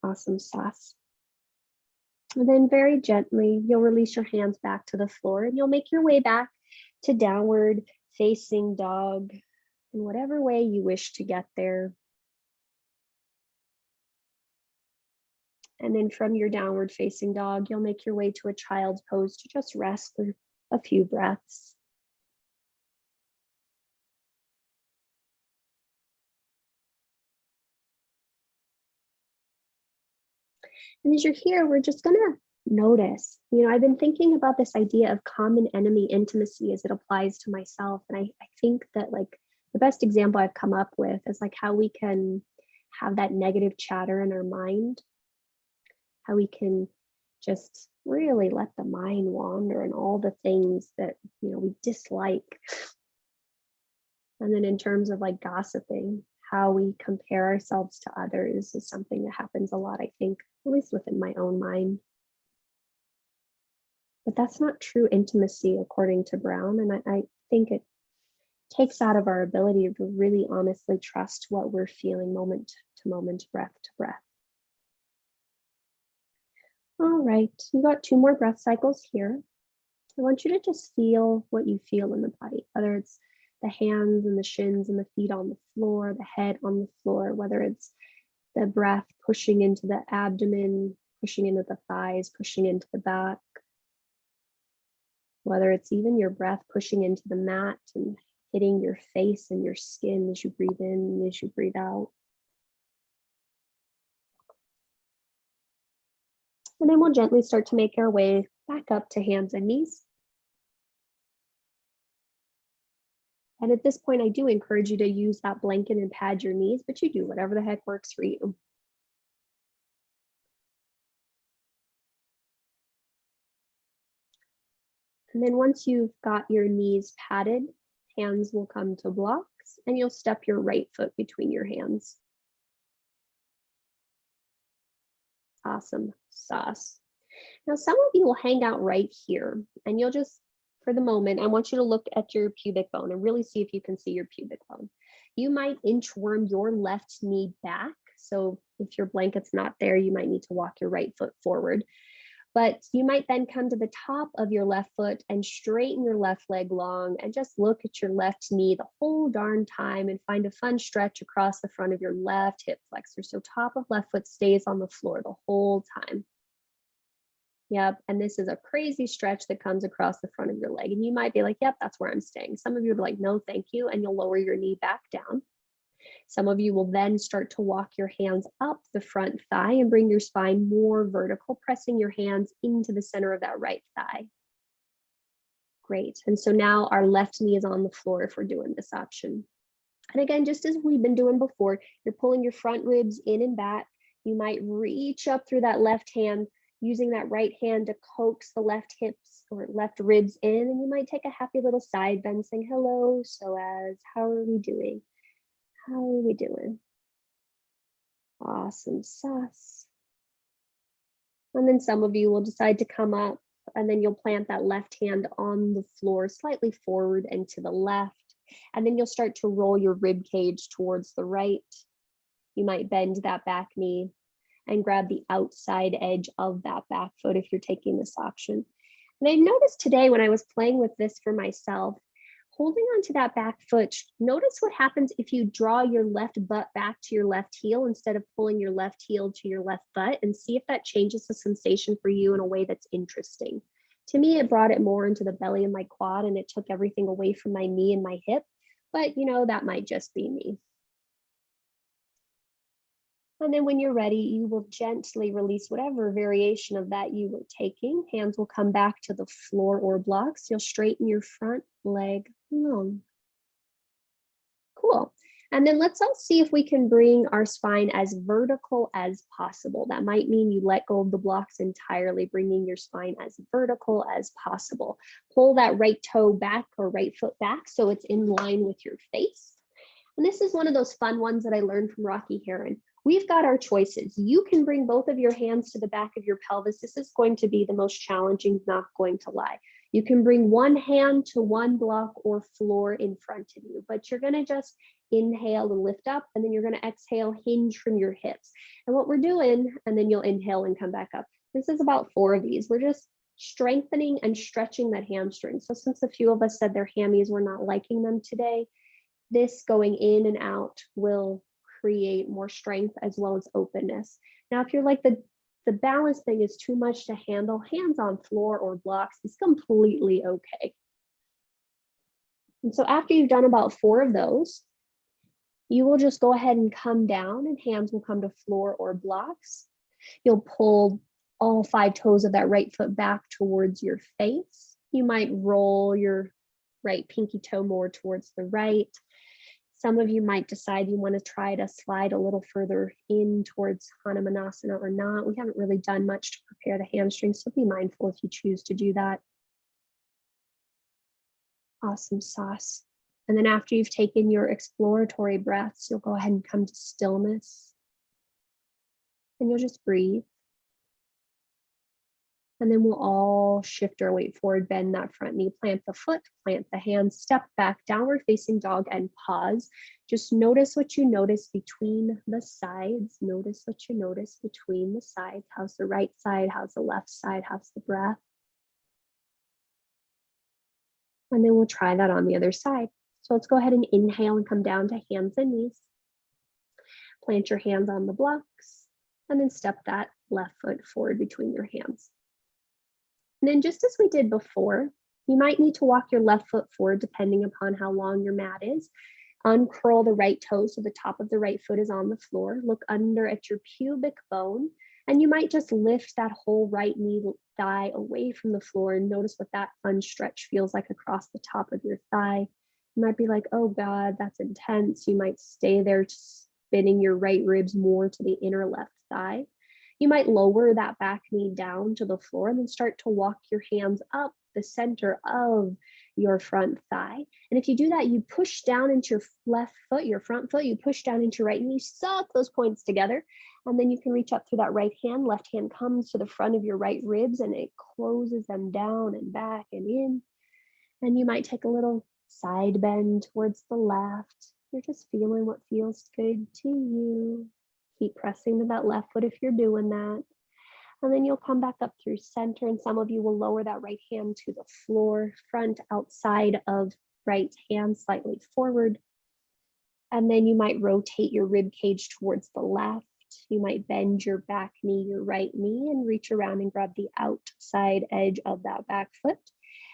Awesome sauce. And then very gently, you'll release your hands back to the floor and you'll make your way back to downward facing dog in whatever way you wish to get there. And then from your downward facing dog, you'll make your way to a child's pose to just rest for a few breaths. And as you're here, we're just gonna notice, I've been thinking about this idea of common enemy intimacy as it applies to myself. And I think that like the best example I've come up with is like how we can have that negative chatter in our mind, how we can just really let the mind wander and all the things that, we dislike. And then in terms of like gossiping, how we compare ourselves to others is something that happens a lot, I think, at least within my own mind. But that's not true intimacy, according to Brown. And I think it takes out of our ability to really honestly trust what we're feeling moment to moment, breath to breath. All right, you got 2 more breath cycles here. I want you to just feel what you feel in the body, whether it's the hands and the shins and the feet on the floor, the head on the floor, whether it's the breath pushing into the abdomen, pushing into the thighs, pushing into the back, whether it's even your breath pushing into the mat and hitting your face and your skin as you breathe in and as you breathe out. And then we'll gently start to make our way back up to hands and knees. And at this point, I do encourage you to use that blanket and pad your knees, but you do whatever the heck works for you. And then once you've got your knees padded, hands will come to blocks and you'll step your right foot between your hands. Awesome sauce. Now, some of you will hang out right here and you'll just, for the moment, I want you to look at your pubic bone and really see if you can see your pubic bone. You might inchworm your left knee back. So if your blanket's not there, you might need to walk your right foot forward. But you might then come to the top of your left foot and straighten your left leg long and just look at your left knee the whole darn time and find a fun stretch across the front of your left hip flexor. So top of left foot stays on the floor the whole time. Yep, and this is a crazy stretch that comes across the front of your leg. And you might be like, yep, that's where I'm staying. Some of you are like, no, thank you. And you'll lower your knee back down. Some of you will then start to walk your hands up the front thigh and bring your spine more vertical, pressing your hands into the center of that right thigh. Great. And so now our left knee is on the floor if we're doing this option. And again, just as we've been doing before, you're pulling your front ribs in and back. You might reach up through that left hand, using that right hand to coax the left hips or left ribs in. And you might take a happy little side bend saying, hello, psoas, how are we doing? How are we doing? Awesome sauce. And then some of you will decide to come up and then you'll plant that left hand on the floor slightly forward and to the left. And then you'll start to roll your rib cage towards the right. You might bend that back knee and grab the outside edge of that back foot if you're taking this option. And I noticed today when I was playing with this for myself, holding onto that back foot, notice what happens if you draw your left butt back to your left heel instead of pulling your left heel to your left butt, and see if that changes the sensation for you in a way that's interesting. To me, it brought it more into the belly of my quad and it took everything away from my knee and my hip, but that might just be me. And then when you're ready, you will gently release whatever variation of that you were taking. Hands will come back to the floor or blocks. You'll straighten your front leg long. Cool. And then let's all see if we can bring our spine as vertical as possible. That might mean you let go of the blocks entirely, bringing your spine as vertical as possible. Pull that right toe back or right foot back so it's in line with your face. And this is one of those fun ones that I learned from Rocky Heron. We've got our choices. You can bring both of your hands to the back of your pelvis. This is going to be the most challenging, not going to lie. You can bring one hand to one block or floor in front of you, but you're going to just inhale and lift up, and then you're going to exhale, hinge from your hips. And what we're doing, and then you'll inhale and come back up. This is about 4 of these. We're just strengthening and stretching that hamstring. So since a few of us said their hammies were not liking them today, this going in and out will create more strength as well as openness. Now, if you're like the balance thing is too much to handle, hands on floor or blocks is completely okay. And so after you've done about 4 of those, you will just go ahead and come down and hands will come to floor or blocks. You'll pull all 5 toes of that right foot back towards your face. You might roll your right pinky toe more towards the right. Some of you might decide you want to try to slide a little further in towards Hanumanasana or not. We haven't really done much to prepare the hamstrings, so be mindful if you choose to do that. Awesome sauce. And then after you've taken your exploratory breaths, you'll go ahead and come to stillness. And you'll just breathe. And then we'll all shift our weight forward, bend that front knee, plant the foot, plant the hands, step back, downward facing dog, and pause. Just notice what you notice between the sides. Notice what you notice between the sides. How's the right side? How's the left side? How's the breath? And then we'll try that on the other side. So let's go ahead and inhale and come down to hands and knees. Plant your hands on the blocks, and then step that left foot forward between your hands. And then just as we did before, you might need to walk your left foot forward depending upon how long your mat is. Uncurl the right toe so the top of the right foot is on the floor. Look under at your pubic bone, and you might just lift that whole right knee thigh away from the floor and notice what that fun stretch feels like across the top of your thigh. You might be like, oh God, that's intense. You might stay there spinning your right ribs more to the inner left thigh. You might lower that back knee down to the floor and then start to walk your hands up the center of your front thigh. And if you do that, you push down into your left foot, your front foot, you push down into your right knee, suck those points together. And then you can reach up through that right hand. Left hand comes to the front of your right ribs and it closes them down and back and in. And you might take a little side bend towards the left. You're just feeling what feels good to you. Keep pressing to that left foot if you're doing that. And then you'll come back up through center, and some of you will lower that right hand to the floor, front outside of right hand slightly forward. And then you might rotate your rib cage towards the left. You might bend your back knee, your right knee, and reach around and grab the outside edge of that back foot.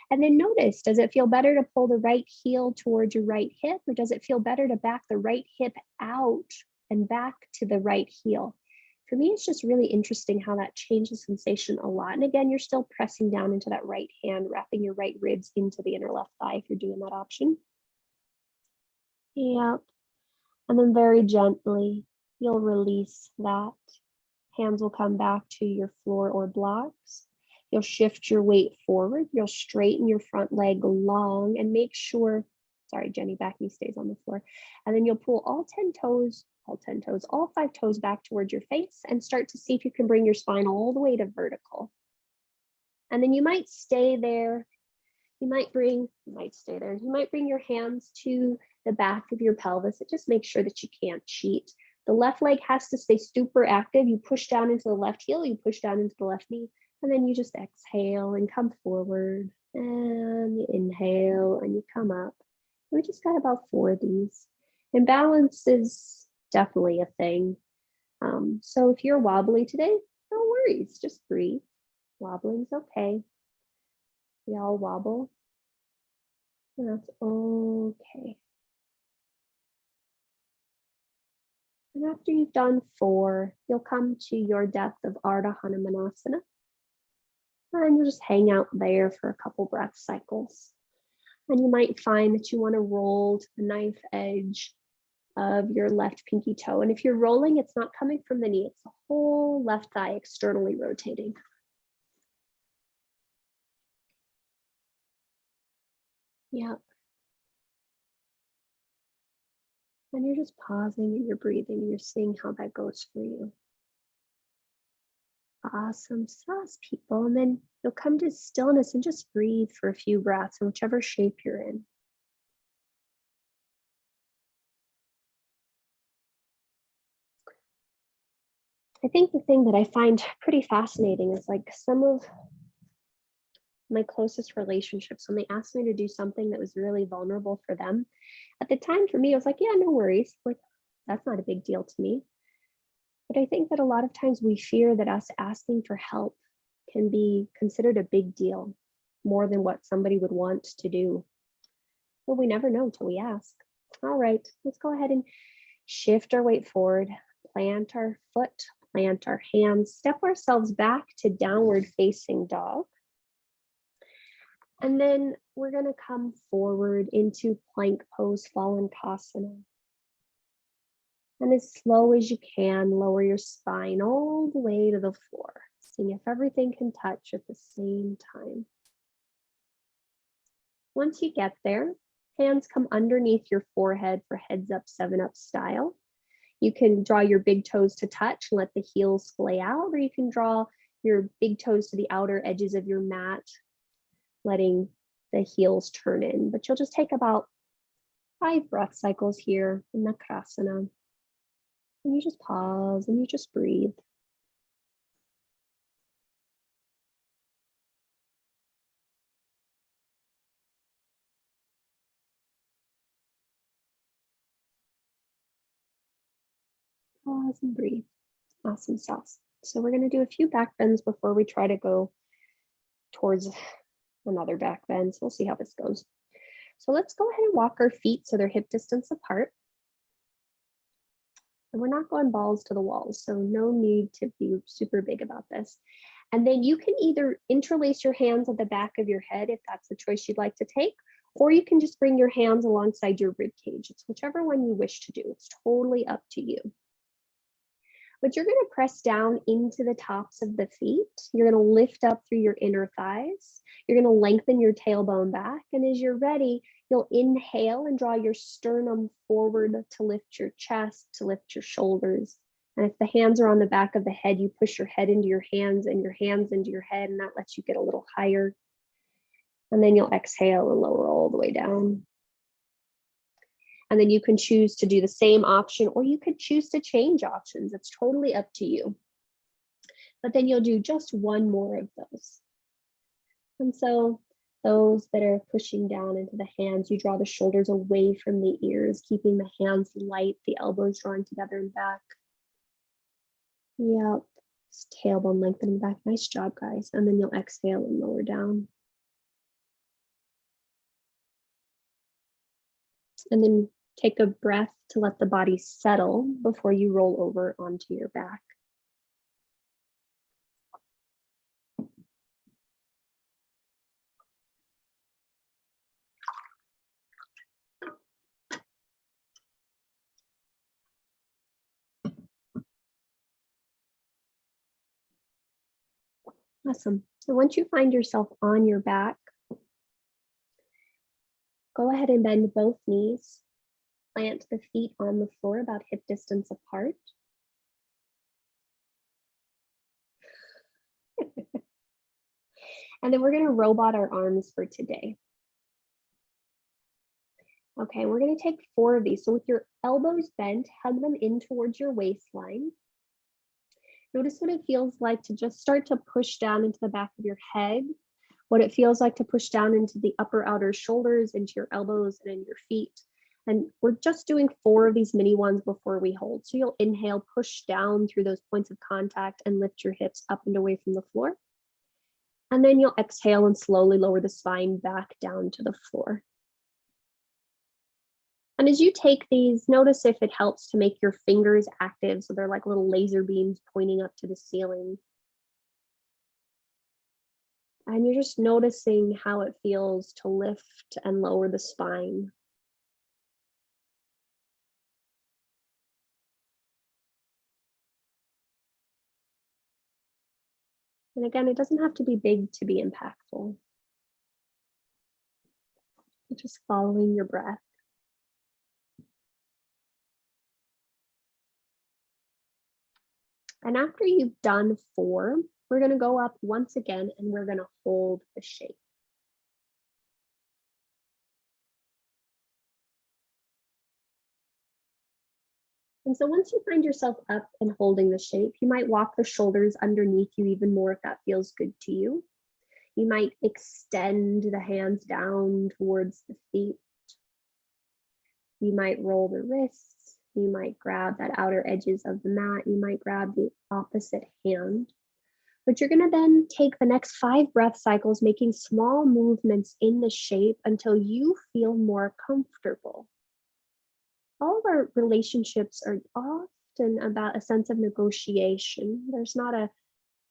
And then notice, does it feel better to pull the right heel towards your right hip, or does it feel better to back the right hip out and back to the right heel? For me, it's just really interesting how that changes sensation a lot. And again, you're still pressing down into that right hand, wrapping your right ribs into the inner left thigh if you're doing that option. Yep. And then very gently, you'll release that. Hands will come back to your floor or blocks. You'll shift your weight forward. You'll straighten your front leg long and make sure, sorry, Jenny, back knee stays on the floor. And then you'll pull all 5 toes back towards your face and start to see if you can bring your spine all the way to vertical. And then you might stay there. You might bring your hands to the back of your pelvis. It just makes sure that you can't cheat. The left leg has to stay super active. You push down into the left heel, you push down into the left knee, and then you just exhale and come forward, and you inhale and you come up. We just got about 4 of these. And balance is definitely a thing. So if you're wobbly today, no worries, just breathe. Wobbling's okay. We all wobble. And that's okay. And after you've done 4, you'll come to your depth of Ardha Hanumanasana. And you'll just hang out there for a couple breath cycles. And you might find that you want to roll to the knife edge of your left pinky toe. And if you're rolling, it's not coming from the knee, it's the whole left thigh externally rotating. Yep. And you're just pausing and you're breathing and you're seeing how that goes for you. Awesome sauce, people. And then you'll come to stillness and just breathe for a few breaths in whichever shape you're in. I think the thing that I find pretty fascinating is like some of my closest relationships, when they asked me to do something that was really vulnerable for them, at the time for me, I was like, yeah, no worries. Like, that's not a big deal to me. But I think that a lot of times we fear that us asking for help can be considered a big deal, more than what somebody would want to do. But we never know until we ask. All right, let's go ahead and shift our weight forward, plant our foot, plant our hands, step ourselves back to downward facing dog. And then we're going to come forward into plank pose, fallen kasana. And as slow as you can, lower your spine all the way to the floor, seeing if everything can touch at the same time. Once you get there, hands come underneath your forehead for heads up, 7-up style. You can draw your big toes to touch and let the heels splay out, or you can draw your big toes to the outer edges of your mat, letting the heels turn in. But you'll just take about 5 breath cycles here in Nakrasana. And you just pause and you just breathe. Pause and breathe. Awesome sauce. So we're going to do a few back bends before we try to go towards another back bend. So we'll see how this goes. So let's go ahead and walk our feet so they're hip distance apart. And we're not going balls to the walls, so no need to be super big about this. And then you can either interlace your hands at the back of your head if that's the choice you'd like to take, or you can just bring your hands alongside your rib cage. It's whichever one you wish to do. It's totally up to you. But you're going to press down into the tops of the feet. You're going to lift up through your inner thighs. You're going to lengthen your tailbone back. And as you're ready, you'll inhale and draw your sternum forward to lift your chest, to lift your shoulders. And if the hands are on the back of the head, you push your head into your hands and your hands into your head, and that lets you get a little higher. And then you'll exhale and lower all the way down. And then you can choose to do the same option, or you could choose to change options. It's totally up to you. But then you'll do just one more of those. And so those that are pushing down into the hands, you draw the shoulders away from the ears, keeping the hands light, the elbows drawing together and back. Yep, tailbone lengthening back. Nice job, guys. And then you'll exhale and lower down. And then take a breath to let the body settle before you roll over onto your back. Awesome. So once you find yourself on your back, go ahead and bend both knees. Plant the feet on the floor about hip distance apart. And then we're going to robot our arms for today. Okay, we're going to take 4 of these. So with your elbows bent, hug them in towards your waistline. Notice what it feels like to just start to push down into the back of your head, what it feels like to push down into the upper outer shoulders, into your elbows and in your feet. And we're just doing 4 of these mini ones before we hold. So you'll inhale, push down through those points of contact and lift your hips up and away from the floor. And then you'll exhale and slowly lower the spine back down to the floor. And as you take these, notice if it helps to make your fingers active. So they're like little laser beams pointing up to the ceiling. And you're just noticing how it feels to lift and lower the spine. And again, it doesn't have to be big to be impactful. You're just following your breath. And after you've done 4, we're going to go up once again and we're going to hold the shape. And so once you find yourself up and holding the shape, you might walk the shoulders underneath you even more if that feels good to you. You might extend the hands down towards the feet. You might roll the wrists. You might grab that outer edges of the mat. You might grab the opposite hand. But you're going to then take the next 5 breath cycles, making small movements in the shape until you feel more comfortable. All of our relationships are often about a sense of negotiation. There's not a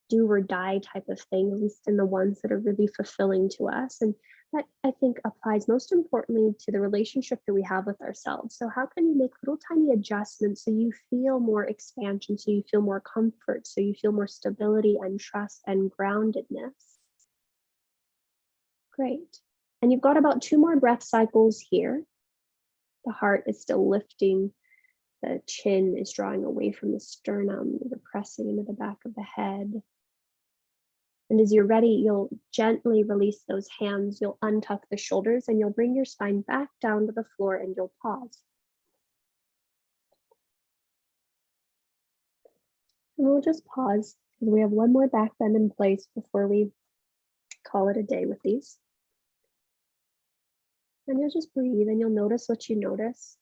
do or die type of thing, at least in the ones that are really fulfilling to us. And that, I think, applies most importantly to the relationship that we have with ourselves. So how can you make little tiny adjustments so you feel more expansion, so you feel more comfort, so you feel more stability and trust and groundedness? Great. And you've got about 2 more breath cycles here. The heart is still lifting. The chin is drawing away from the sternum. You're pressing into the back of the head. And as you're ready, you'll gently release those hands. You'll untuck the shoulders and you'll bring your spine back down to the floor and you'll pause. And we'll just pause because we have 1 more back bend in place before we call it a day with these. And you'll just breathe and you'll notice what you notice.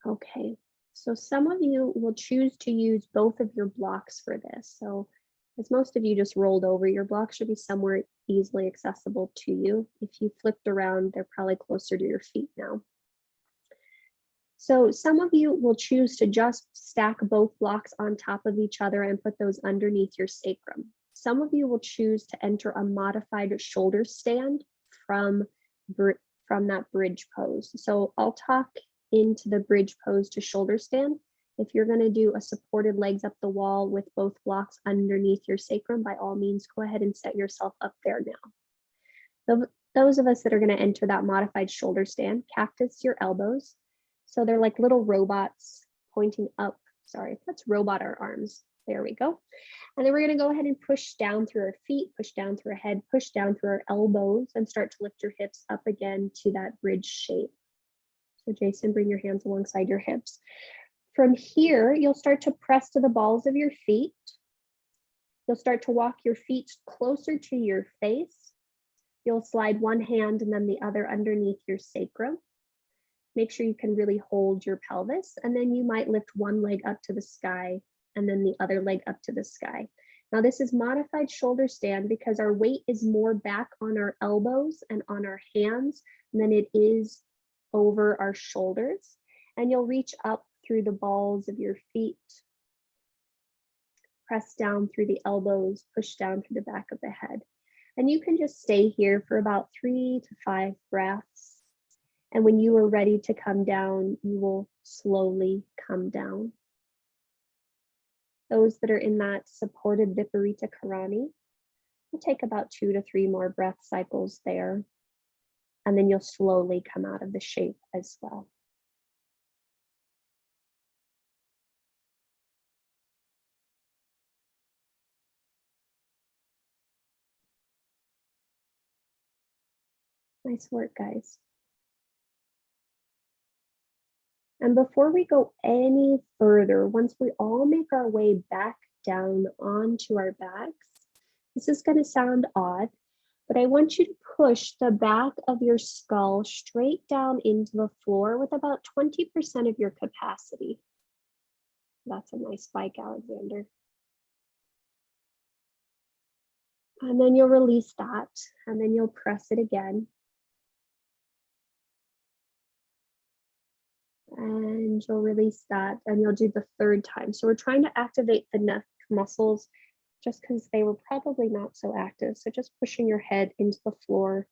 Okay, so some of you will choose to use both of your blocks for this. So as most of you just rolled over, your block should be somewhere easily accessible to you. If you flipped around, they're probably closer to your feet now. So some of you will choose to just stack both blocks on top of each other and put those underneath your sacrum. Some of you will choose to enter a modified shoulder stand from that bridge pose. So I'll talk into the bridge pose to shoulder stand. If you're going to do a supported legs up the wall with both blocks underneath your sacrum, by all means, go ahead and set yourself up there now. Those of us that are going to enter that modified shoulder stand, cactus your elbows. So they're like little robots pointing up. Sorry, let's robot our arms. There we go. And then we're going to go ahead and push down through our feet, push down through our head, push down through our elbows, and start to lift your hips up again to that bridge shape. So Jason, bring your hands alongside your hips. From here, you'll start to press to the balls of your feet. You'll start to walk your feet closer to your face. You'll slide one hand and then the other underneath your sacrum. Make sure you can really hold your pelvis, and then you might lift one leg up to the sky and then the other leg up to the sky. Now this is modified shoulder stand because our weight is more back on our elbows and on our hands than it is over our shoulders. And you'll reach up through the balls of your feet, press down through the elbows, push down through the back of the head. And you can just stay here for about 3 to 5 breaths. And when you are ready to come down, you will slowly come down. Those that are in that supported Viparita Karani will take about 2 to 3 more breath cycles there. And then you'll slowly come out of the shape as well. Nice work, guys. And before we go any further, once we all make our way back down onto our backs, this is going to sound odd, but I want you to push the back of your skull straight down into the floor with about 20% of your capacity. That's a nice spike, Alexander. And then you'll release that, and then you'll press it again. And you'll release that, and you'll do the third time. So we're trying to activate the neck muscles just because they were probably not so active. So just pushing your head into the floor,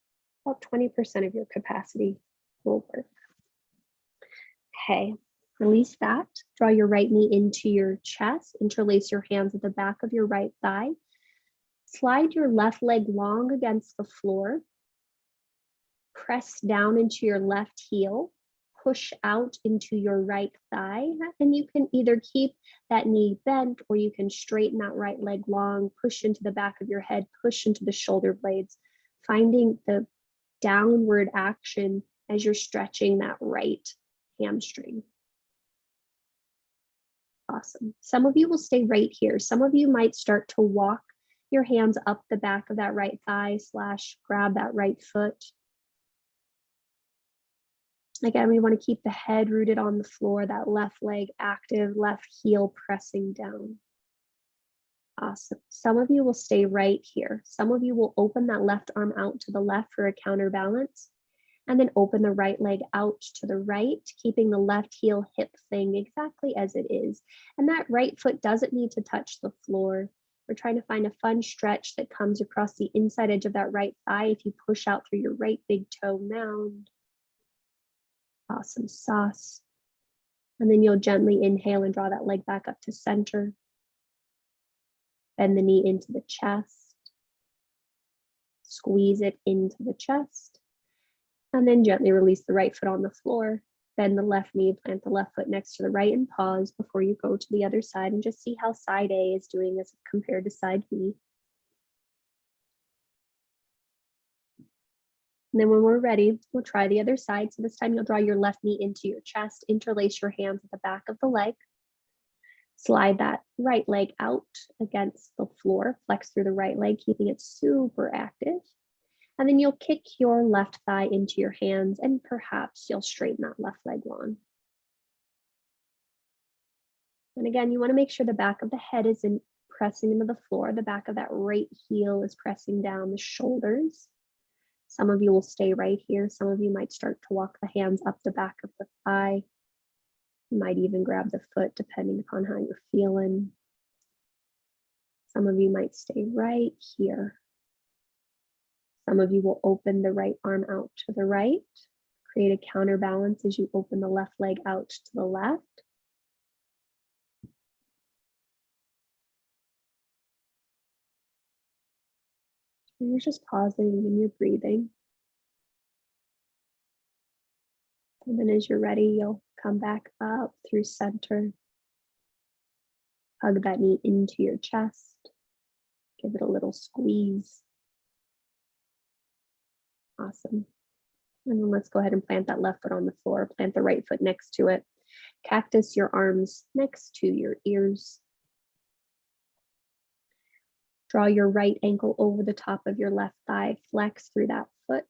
about 20% of your capacity will work. Okay, release that. Draw your right knee into your chest, interlace your hands at the back of your right thigh. Slide your left leg long against the floor. Press down into your left heel. Push out into your right thigh, and you can either keep that knee bent or you can straighten that right leg long, push into the back of your head, push into the shoulder blades, finding the downward action as you're stretching that right hamstring. Awesome. Some of you will stay right here. Some of you might start to walk your hands up the back of that right thigh / grab that right foot. Again, we want to keep the head rooted on the floor, that left leg active, left heel pressing down. Awesome. Some of you will stay right here. Some of you will open that left arm out to the left for a counterbalance, and then open the right leg out to the right, keeping the left heel hip thing exactly as it is. And that right foot doesn't need to touch the floor. We're trying to find a fun stretch that comes across the inside edge of that right thigh if you push out through your right big toe mound. Awesome sauce. And then you'll gently inhale and draw that leg back up to center. Bend the knee into the chest. Squeeze it into the chest. And then gently release the right foot on the floor. Bend the left knee, plant the left foot next to the right, and pause before you go to the other side and just see how side A is doing as compared to side B. And then when we're ready, we'll try the other side. So this time you'll draw your left knee into your chest, interlace your hands at the back of the leg. Slide that right leg out against the floor, flex through the right leg, keeping it super active. And then you'll kick your left thigh into your hands, and perhaps you'll straighten that left leg long. And again, you want to make sure the back of the head is pressing into the floor. The back of that right heel is pressing down the shoulders. Some of you will stay right here. Some of you might start to walk the hands up the back of the thigh. You might even grab the foot depending upon how you're feeling. Some of you might stay right here. Some of you will open the right arm out to the right. Create a counterbalance as you open the left leg out to the left. And you're just pausing and you're breathing. And then as you're ready, you'll come back up through center. Hug that knee into your chest. Give it a little squeeze. Awesome. And then let's go ahead and plant that left foot on the floor. Plant the right foot next to it. Cactus your arms next to your ears. Draw your right ankle over the top of your left thigh. Flex through that foot.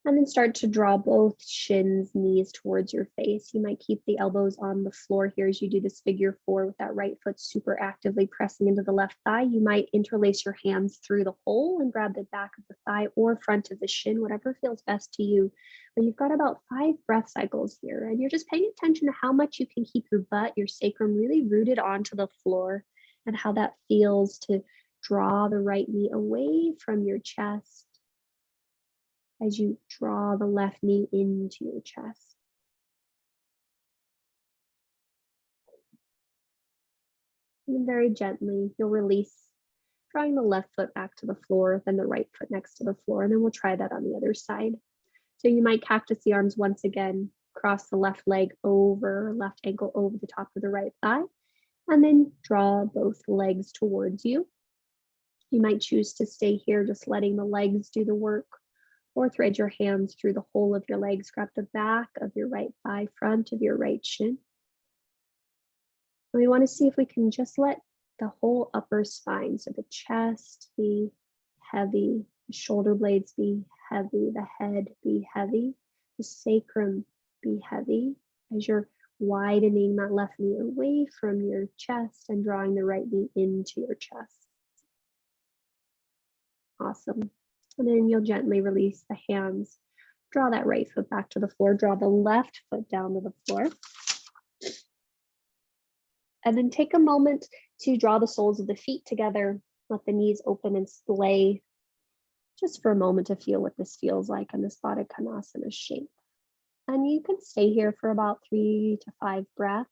And then start to draw both shins, knees towards your face. You might keep the elbows on the floor here as you do this figure 4 with that right foot super actively pressing into the left thigh. You might interlace your hands through the hole and grab the back of the thigh or front of the shin, whatever feels best to you. But you've got about 5 breath cycles here, and you're just paying attention to how much you can keep your butt, your sacrum really rooted onto the floor, and how that feels to draw the right knee away from your chest as you draw the left knee into your chest. And very gently, you'll release, drawing the left foot back to the floor, then the right foot next to the floor, and then we'll try that on the other side. So you might cactus the arms once again, cross the left leg over, left ankle over the top of the right thigh, and then draw both legs towards you. You might choose to stay here, just letting the legs do the work, or thread your hands through the whole of your legs. Grab the back of your right thigh, front of your right shin. And we want to see if we can just let the whole upper spine, so the chest be heavy, the shoulder blades be heavy, the head be heavy, the sacrum be heavy as you're widening that left knee away from your chest and drawing the right knee into your chest. Awesome. And then you'll gently release the hands. Draw that right foot back to the floor. Draw the left foot down to the floor. And then take a moment to draw the soles of the feet together. Let the knees open and splay just for a moment to feel what this feels like in this Baddha Konasana shape. And you can stay here for about 3 to 5 breaths.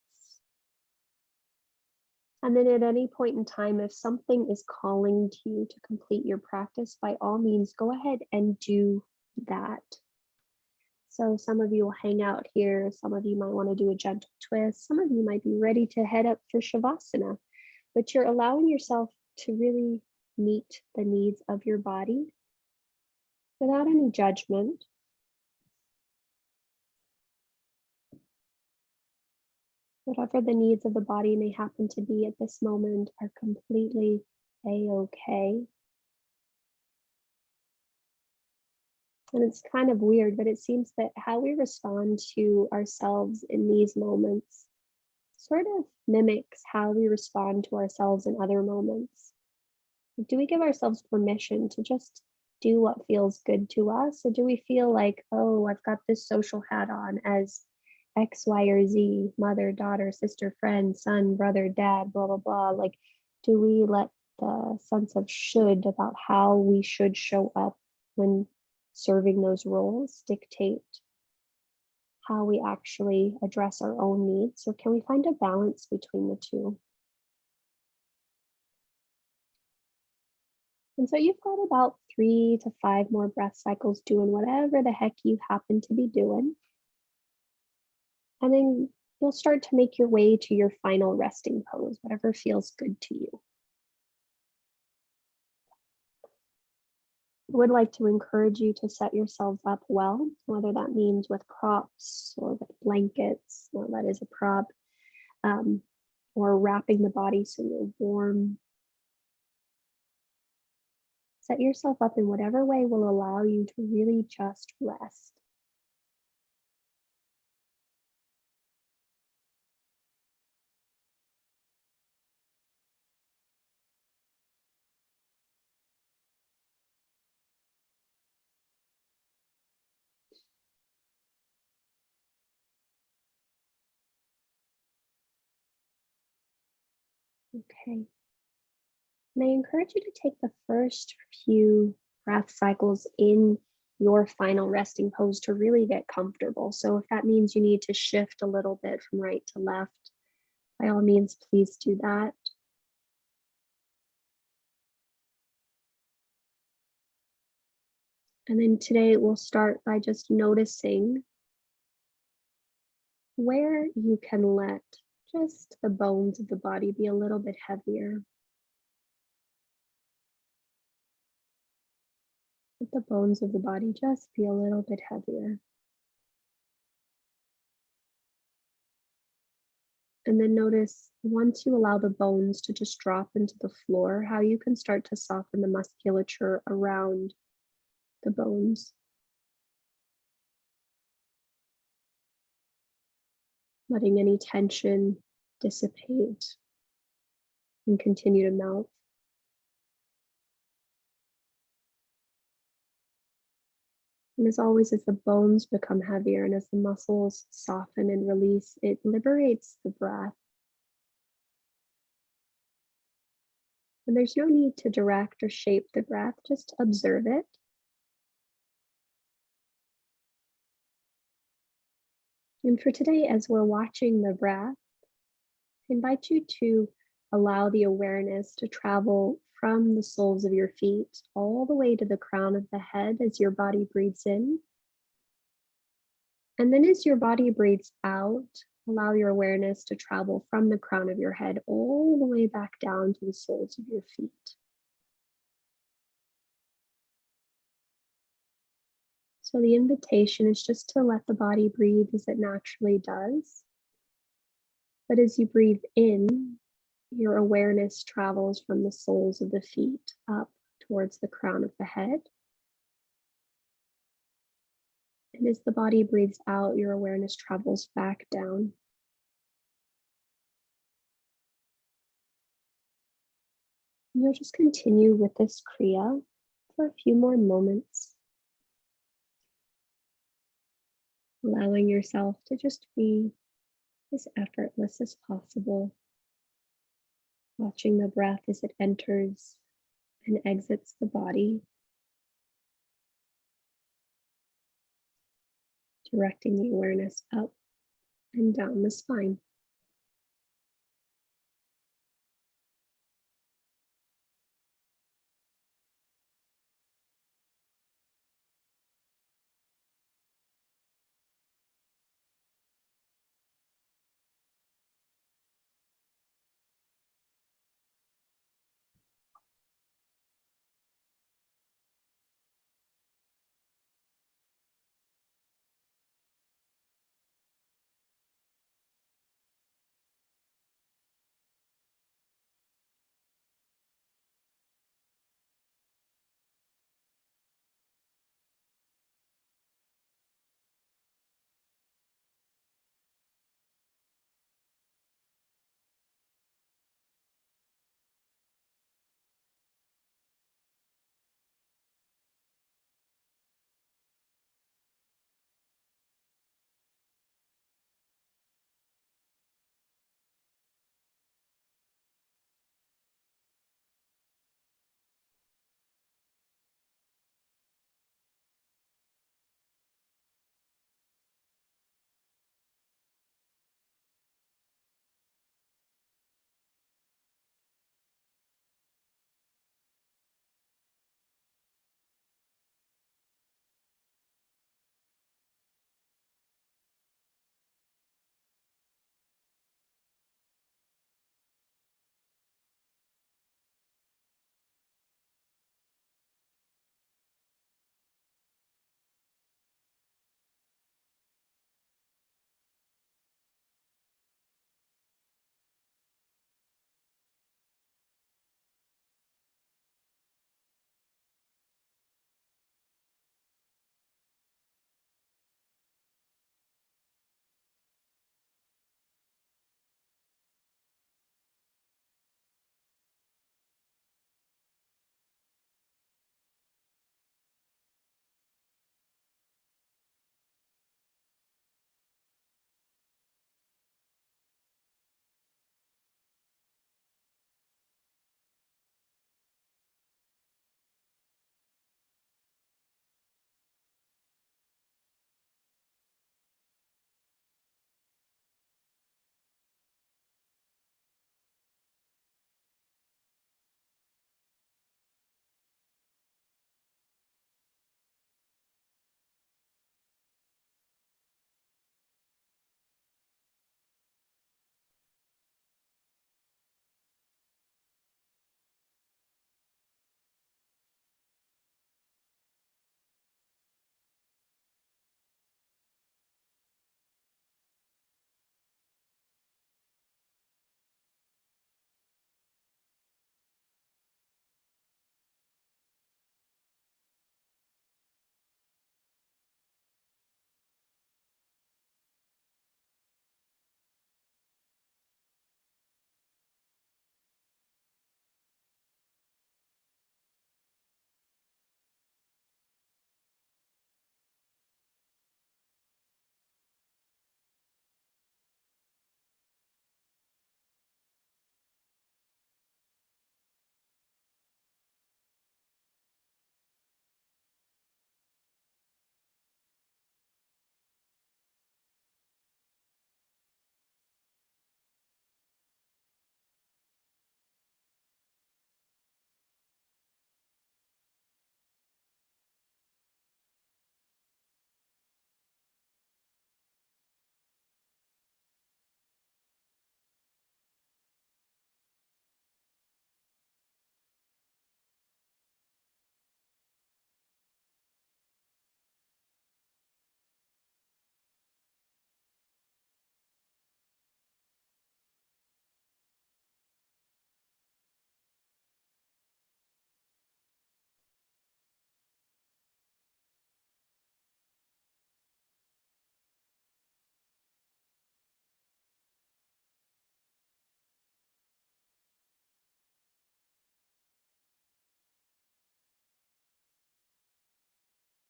And then at any point in time, if something is calling to you to complete your practice, by all means, go ahead and do that. So some of you will hang out here. Some of you might want to do a gentle twist. Some of you might be ready to head up for Shavasana, but you're allowing yourself to really meet the needs of your body without any judgment. Whatever the needs of the body may happen to be at this moment are completely a-okay. And it's kind of weird, but it seems that how we respond to ourselves in these moments sort of mimics how we respond to ourselves in other moments. Do we give ourselves permission to just do what feels good to us? Or do we feel like, oh, I've got this social hat on as X, Y, or Z, mother, daughter, sister, friend, son, brother, dad, blah, blah, blah. Like, do we let the sense of should about how we should show up when serving those roles dictate how we actually address our own needs? Or can we find a balance between the two? And so you've got about 3 to 5 more breath cycles doing whatever the heck you happen to be doing. And then you'll start to make your way to your final resting pose, whatever feels good to you. I would like to encourage you to set yourselves up well, whether that means with props or with blankets, or that is a prop, or wrapping the body so you're warm. Set yourself up in whatever way will allow you to really just rest. Okay. And I encourage you to take the first few breath cycles in your final resting pose to really get comfortable. So if that means you need to shift a little bit from right to left, by all means, please do that. And then today we'll start by just noticing where you can let just the bones of the body be a little bit heavier. Let the bones of the body just be a little bit heavier. And then notice once you allow the bones to just drop into the floor, how you can start to soften the musculature around the bones. Letting any tension dissipate and continue to melt. And as always, as the bones become heavier and as the muscles soften and release, it liberates the breath. And there's no need to direct or shape the breath, just observe it. And for today, as we're watching the breath, I invite you to allow the awareness to travel from the soles of your feet all the way to the crown of the head as your body breathes in. And then as your body breathes out, allow your awareness to travel from the crown of your head all the way back down to the soles of your feet. So the invitation is just to let the body breathe as it naturally does. But as you breathe in, your awareness travels from the soles of the feet up towards the crown of the head. And as the body breathes out, your awareness travels back down. And you'll just continue with this Kriya for a few more moments. allowing yourself to just be as effortless as possible, watching the breath as it enters and exits the body, directing the awareness up and down the spine.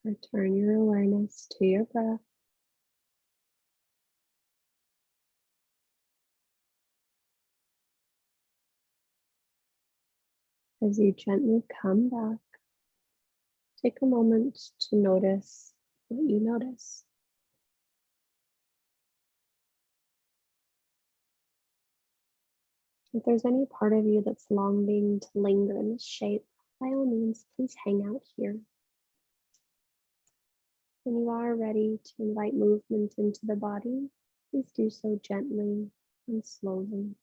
Return your awareness to your breath. As you gently come back, take a moment to notice what you notice. If there's any part of you that's longing to linger in this shape, by all means, please hang out here. When you are ready to invite movement into the body, please do so gently and slowly.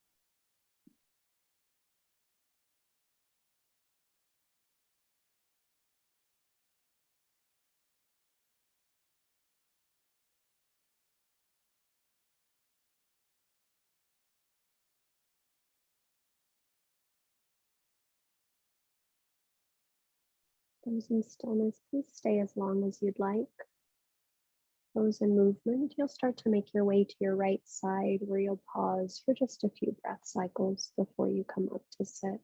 Those in stillness, please stay as long as you'd like. Those in movement, you'll start to make your way to your right side where you'll pause for just a few breath cycles before you come up to sit.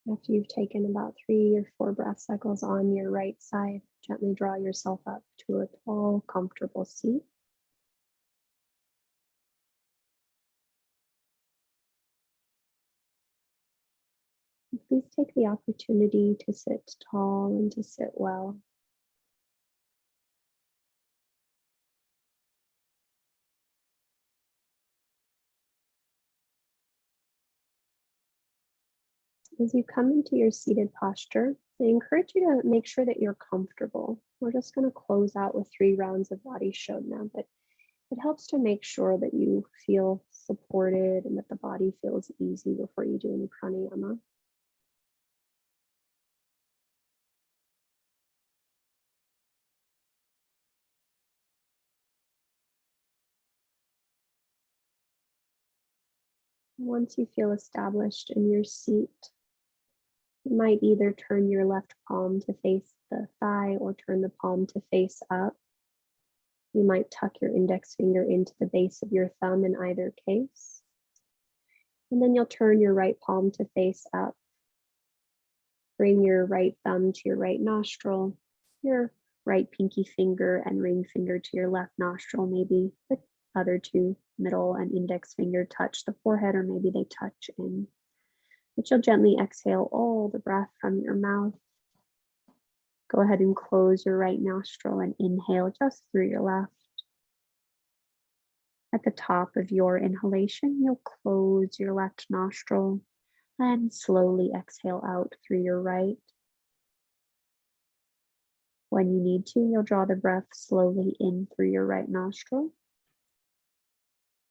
After you've taken about 3 or 4 breath cycles on your right side, gently draw yourself up to a tall, comfortable seat. And please take the opportunity to sit tall and to sit well. As you come into your seated posture, I encourage you to make sure that you're comfortable. We're just going to close out with 3 rounds of body show now, but it helps to make sure that you feel supported and that the body feels easy before you do any pranayama. Once you feel established in your seat, you might either turn your left palm to face the thigh or turn the palm to face up. You might tuck your index finger into the base of your thumb in either case. And then you'll turn your right palm to face up. Bring your right thumb to your right nostril, your right pinky finger and ring finger to your left nostril. Maybe the other 2, middle and index finger, touch the forehead, or maybe they touch in. But you'll gently exhale all the breath from your mouth. Go ahead and close your right nostril and inhale just through your left. At the top of your inhalation, you'll close your left nostril and slowly exhale out through your right. When you need to, you'll draw the breath slowly in through your right nostril.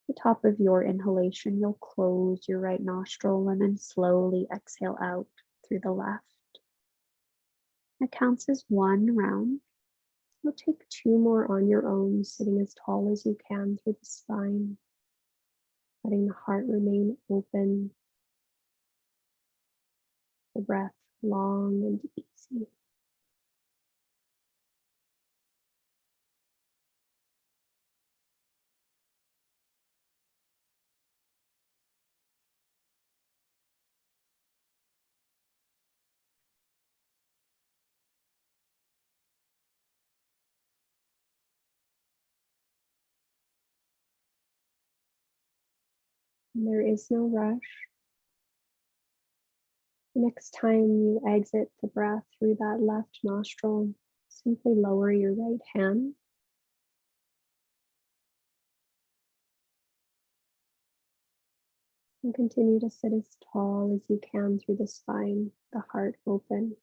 At the top of your inhalation, you'll close your right nostril and then slowly exhale out through the left. That counts as 1 round. You'll take 2 more on your own, sitting as tall as you can through the spine, letting the heart remain open, the breath long and easy. And there is no rush. The next time you exit the breath through that left nostril, simply lower your right hand. And continue to sit as tall as you can through the spine, the heart open.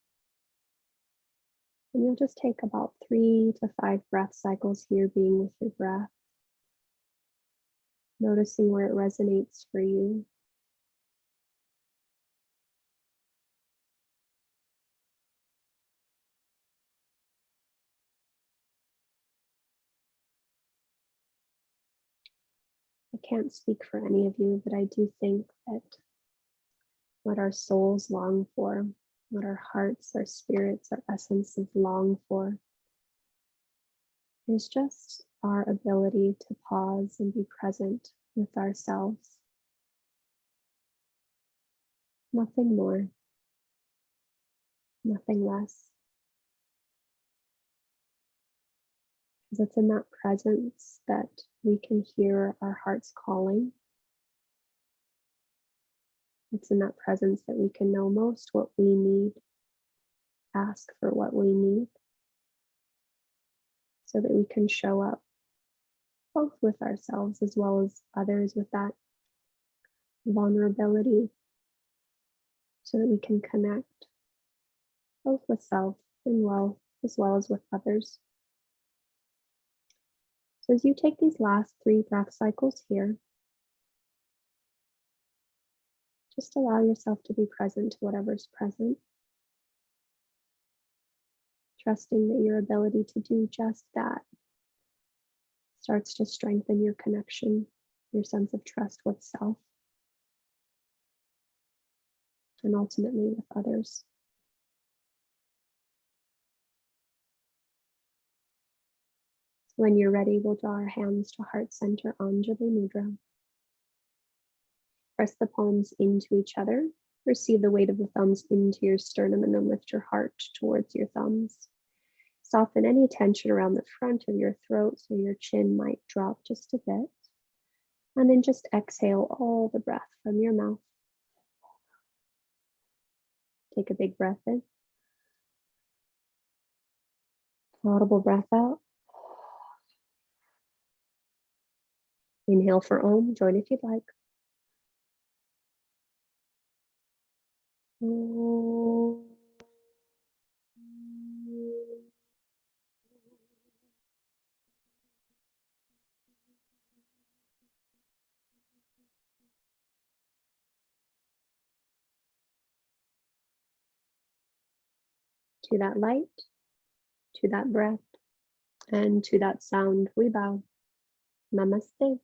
And you'll just take about 3 to 5 breath cycles here, being with your breath, noticing where it resonates for you. I can't speak for any of you, but I do think that what our souls long for, what our hearts, our spirits, our essences long for, is just our ability to pause and be present with ourselves. Nothing more, nothing less. Because it's in that presence that we can hear our hearts calling. It's in that presence that we can know most what we need, ask for what we need, so that we can show up both with ourselves as well as others with that vulnerability, so that we can connect both with self and well as well as with others. So as you take these last 3 breath cycles here, just allow yourself to be present to whatever's present, trusting that your ability to do just that starts to strengthen your connection, your sense of trust with self, and ultimately with others. When you're ready, we'll draw our hands to heart center Anjali Mudra. Press the palms into each other. Receive the weight of the thumbs into your sternum and then lift your heart towards your thumbs. Soften any tension around the front of your throat so your chin might drop just a bit. And then just exhale all the breath from your mouth. Take a big breath in. Audible breath out. Inhale for Om. Join if you'd like. Om. To that light, to that breath, and to that sound we bow. Namaste.